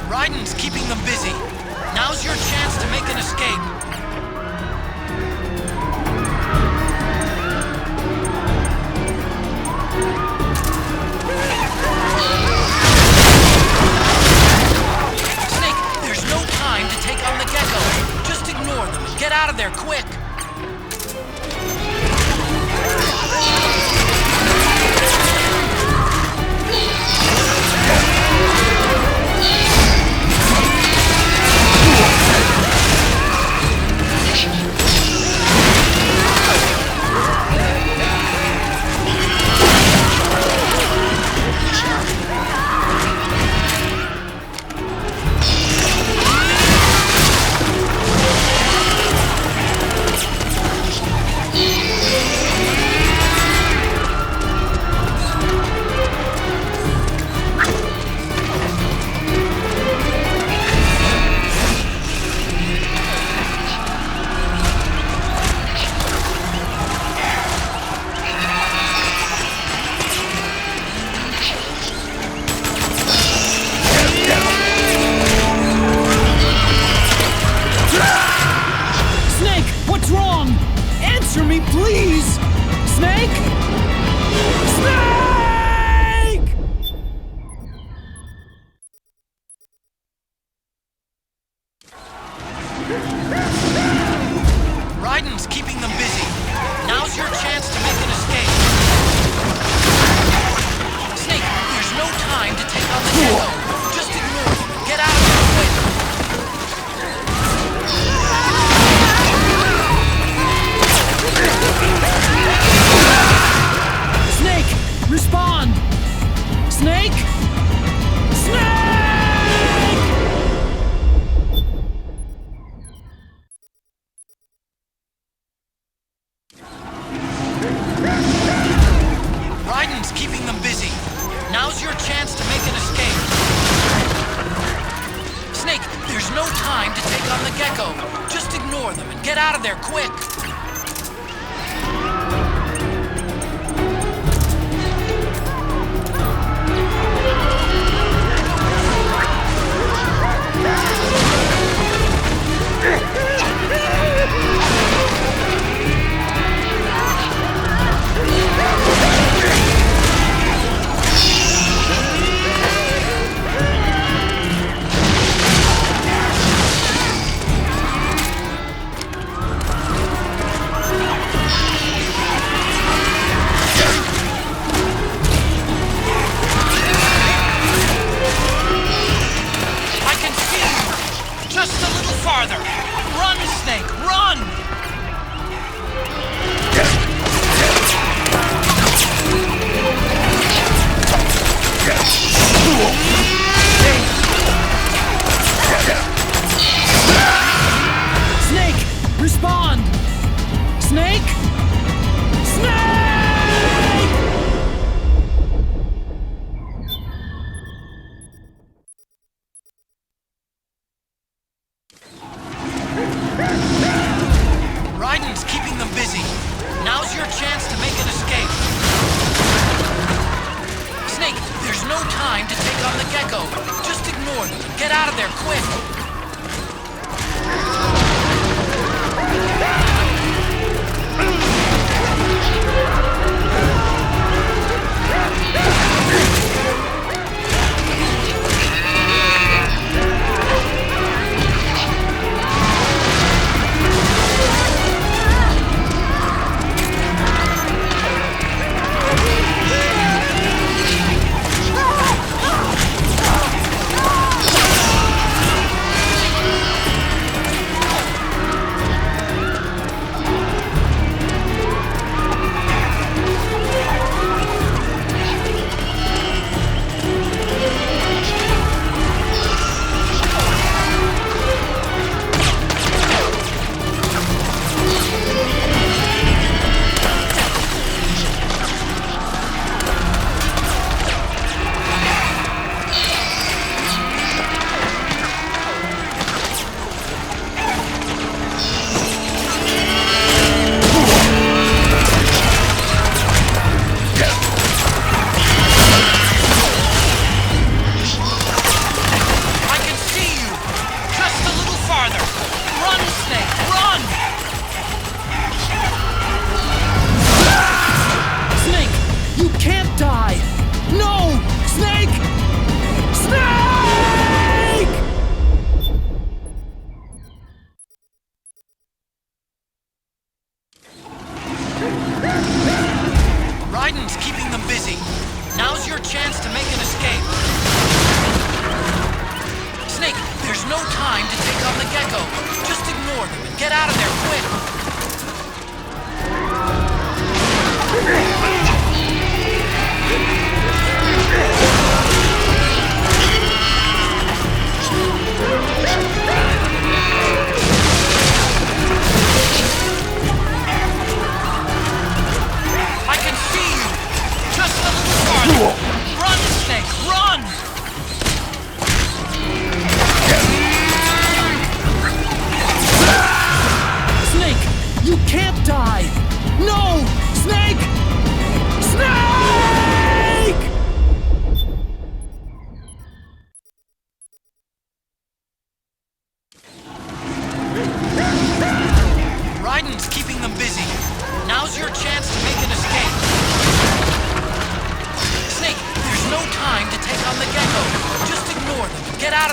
Raiden's keeping them busy. Now's your chance to make an escape. Snake, there's no time to take on the gecko. Just ignore them and get out of there quick. Raiden's keeping them busy. Now's your chance to make an escape. Snake, there's no time to take on the gecko. Just ignore them and get out of their way. Snake, respond! Snake? Snake! Raiden's keeping them busy. Now's your chance to make an escape. Snake, there's no time to take on the gecko. Just ignore them and get out of there quick. Farther! Run, Snake, run! Snake, respond! Snake? Snake! Raiden's keeping them busy. Now's your chance to make an escape. Snake, there's no time to take on the gecko. Just ignore them and get out of there quick.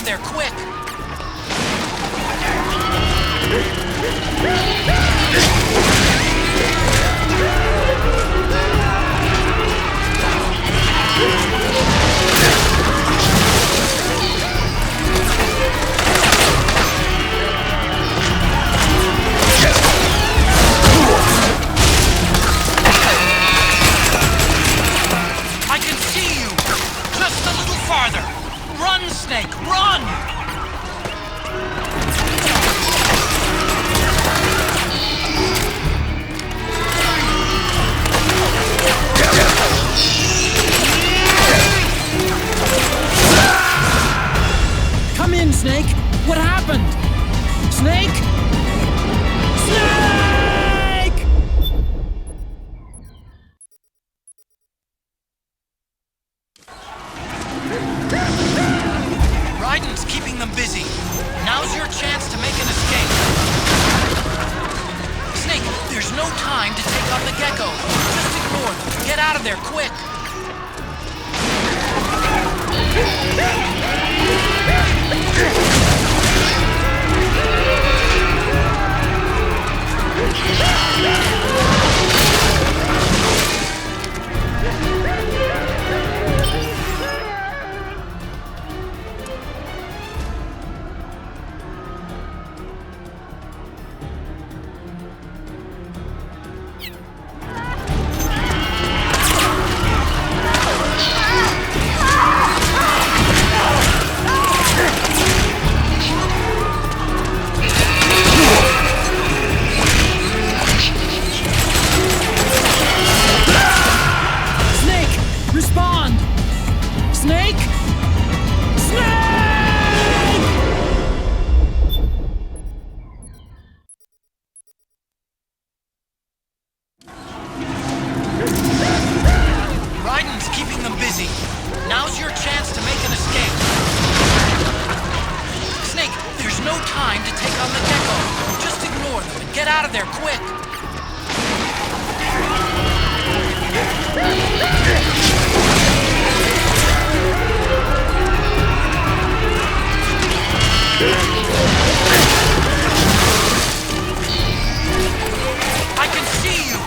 of there quick! I can see you! Just a little farther! Run, Snake, run! Come in, Snake! What happened? Snake? Snake! Raiden's keeping them busy. Now's your chance to make an escape. Snake, there's no time to take on the gecko. Just ignore them. Get out of there quick. Respond! Snake? Snake! Raiden's keeping them busy. Now's your chance to make an escape. Snake, there's no time to take on the gecko. Just ignore them and get out of there quick. I can see you!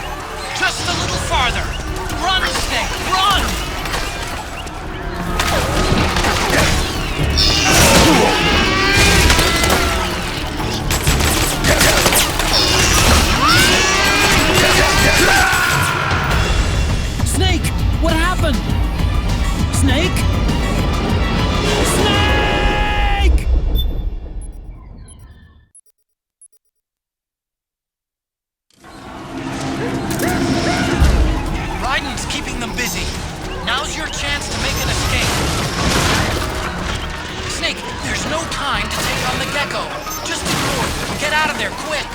Just a little farther! Run, Snake, run! Snake! What happened? Snake? Snake! Raiden's keeping them busy. Now's your chance to make an escape. Snake, there's no time to take on the gecko. Just ignore them. Get out of there quick.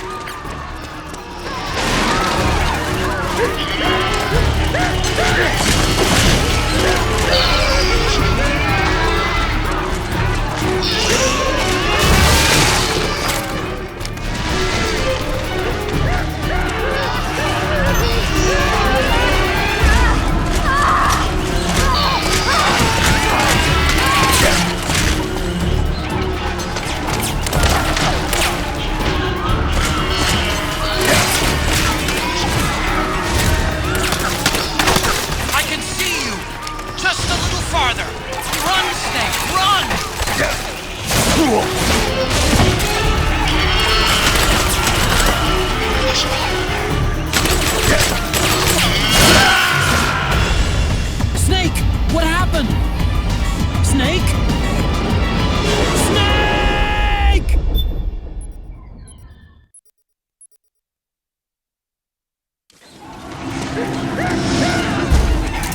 I can see you! Just a little farther! Run, Snake, run! Snake! What happened? Snake? Snake!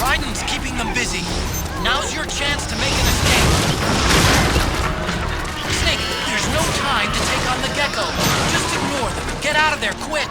Raiden's keeping them busy. Now's your chance to make an escape. Snake, there's no time to take on the gecko. Just ignore them. Get out of there quick.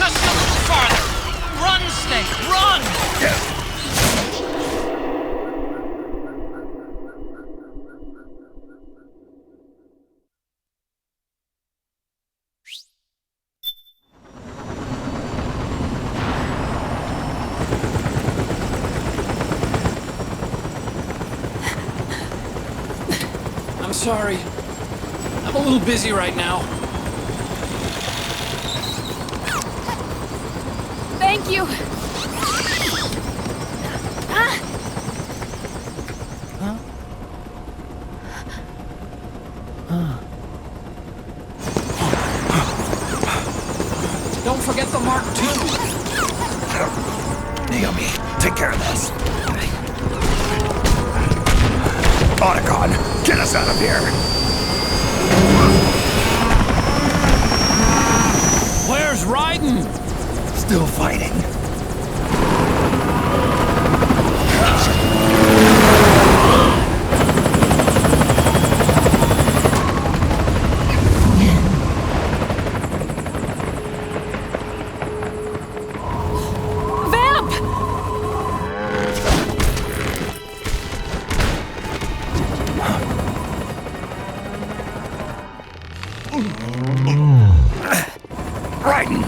Just a little farther. Run, Snake, run! I'm sorry. I'm a little busy right now. Thank you. Don't forget the Mark II. Naomi, take care of this. Otacon, get us out of here. Where's Raiden? Still fighting. Raiden!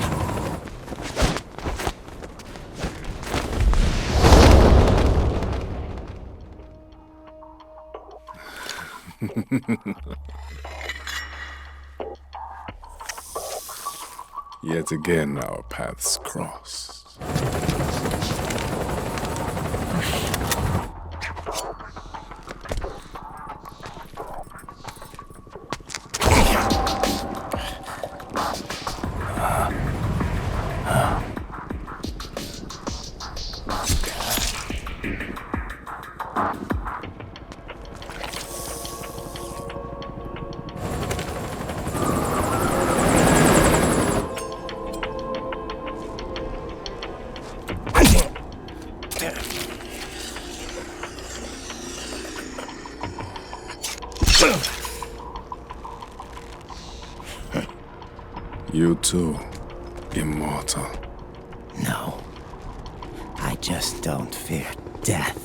Yet again, our paths cross. You too, immortal. No. I just don't fear death.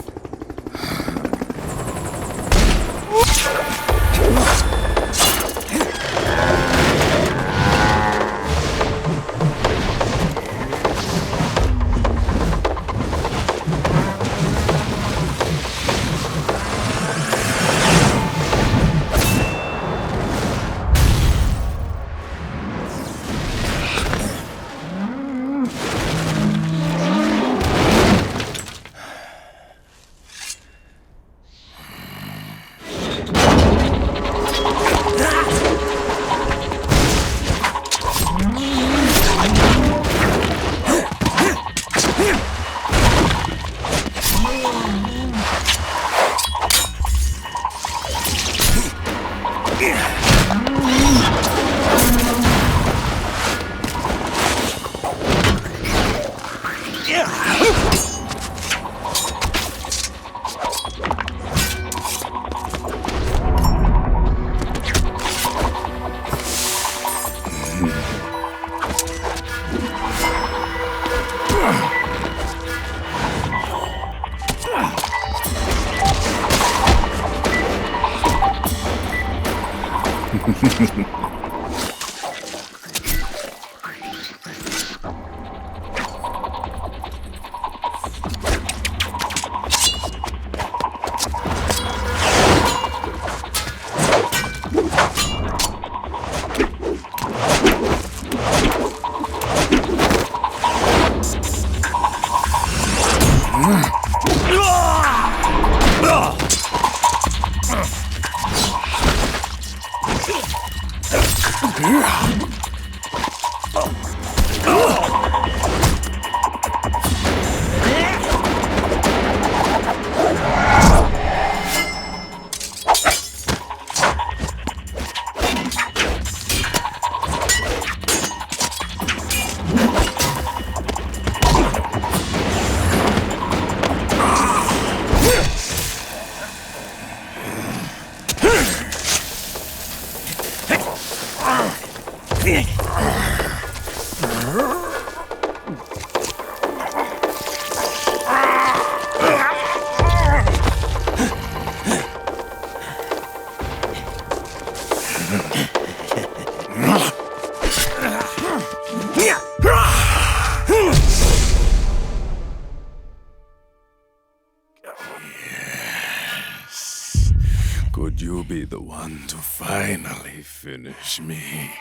you be the one to finally finish me.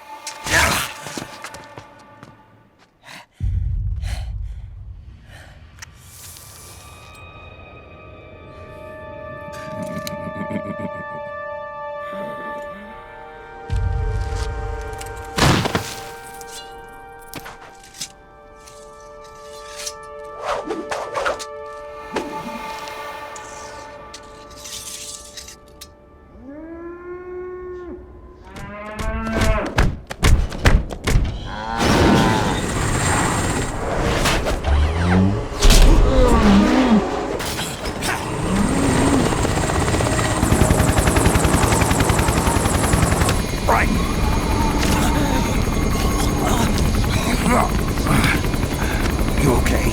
You okay?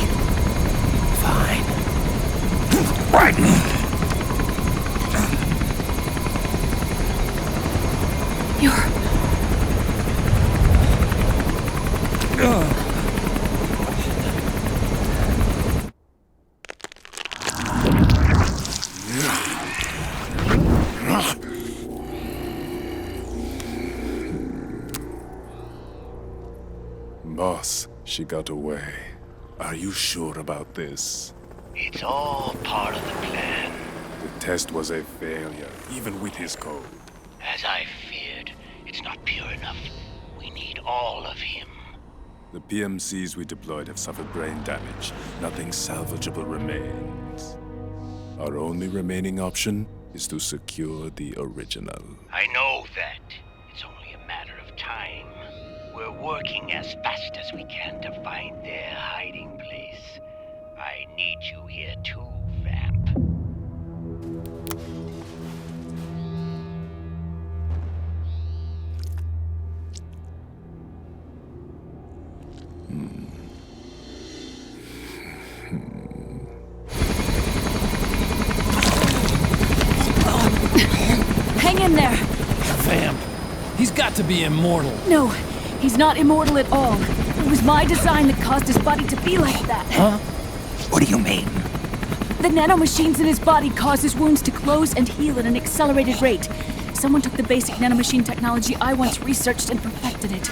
Fine. Right. Boss, she got away. Are you sure about this? It's all part of the plan. The test was a failure, even with his code. As I feared, it's not pure enough. We need all of him. The PMCs we deployed have suffered brain damage. Nothing salvageable remains. Our only remaining option is to secure the original. I know that. It's only a matter of time. We're working as fast as we can to find their hiding place. I need you here too, Vamp. Hang in there! Vamp. He's got to be immortal. No, he's not immortal at all. It was my design that caused his body to be like that. Huh? What do you mean? The nanomachines in his body cause his wounds to close and heal at an accelerated rate. Someone took the basic nanomachine technology I once researched and perfected it.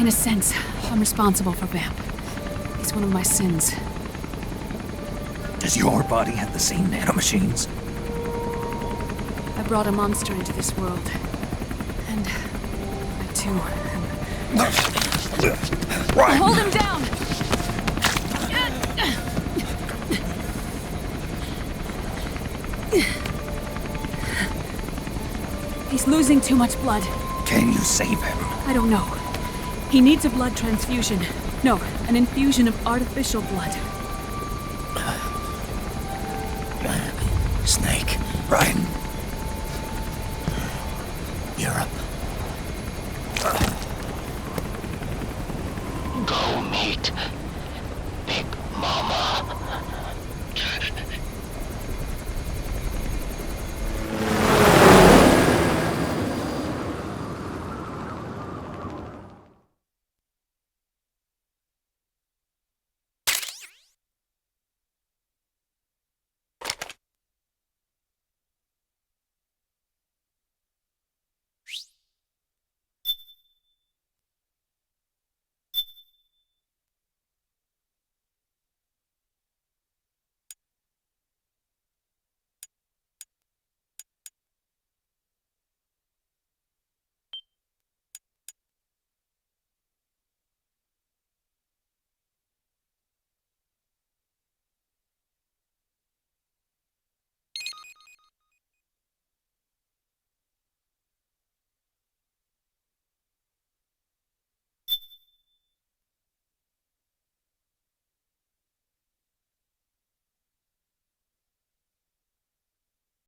In a sense, I'm responsible for Vamp. He's one of my sins. Does your body have the same nanomachines? I brought a monster into this world. And I too am... Right. Hold him down! He's losing too much blood. Can you save him? I don't know. He needs a blood transfusion. No, an infusion of artificial blood. Snake. Ryan. Europe. Go meet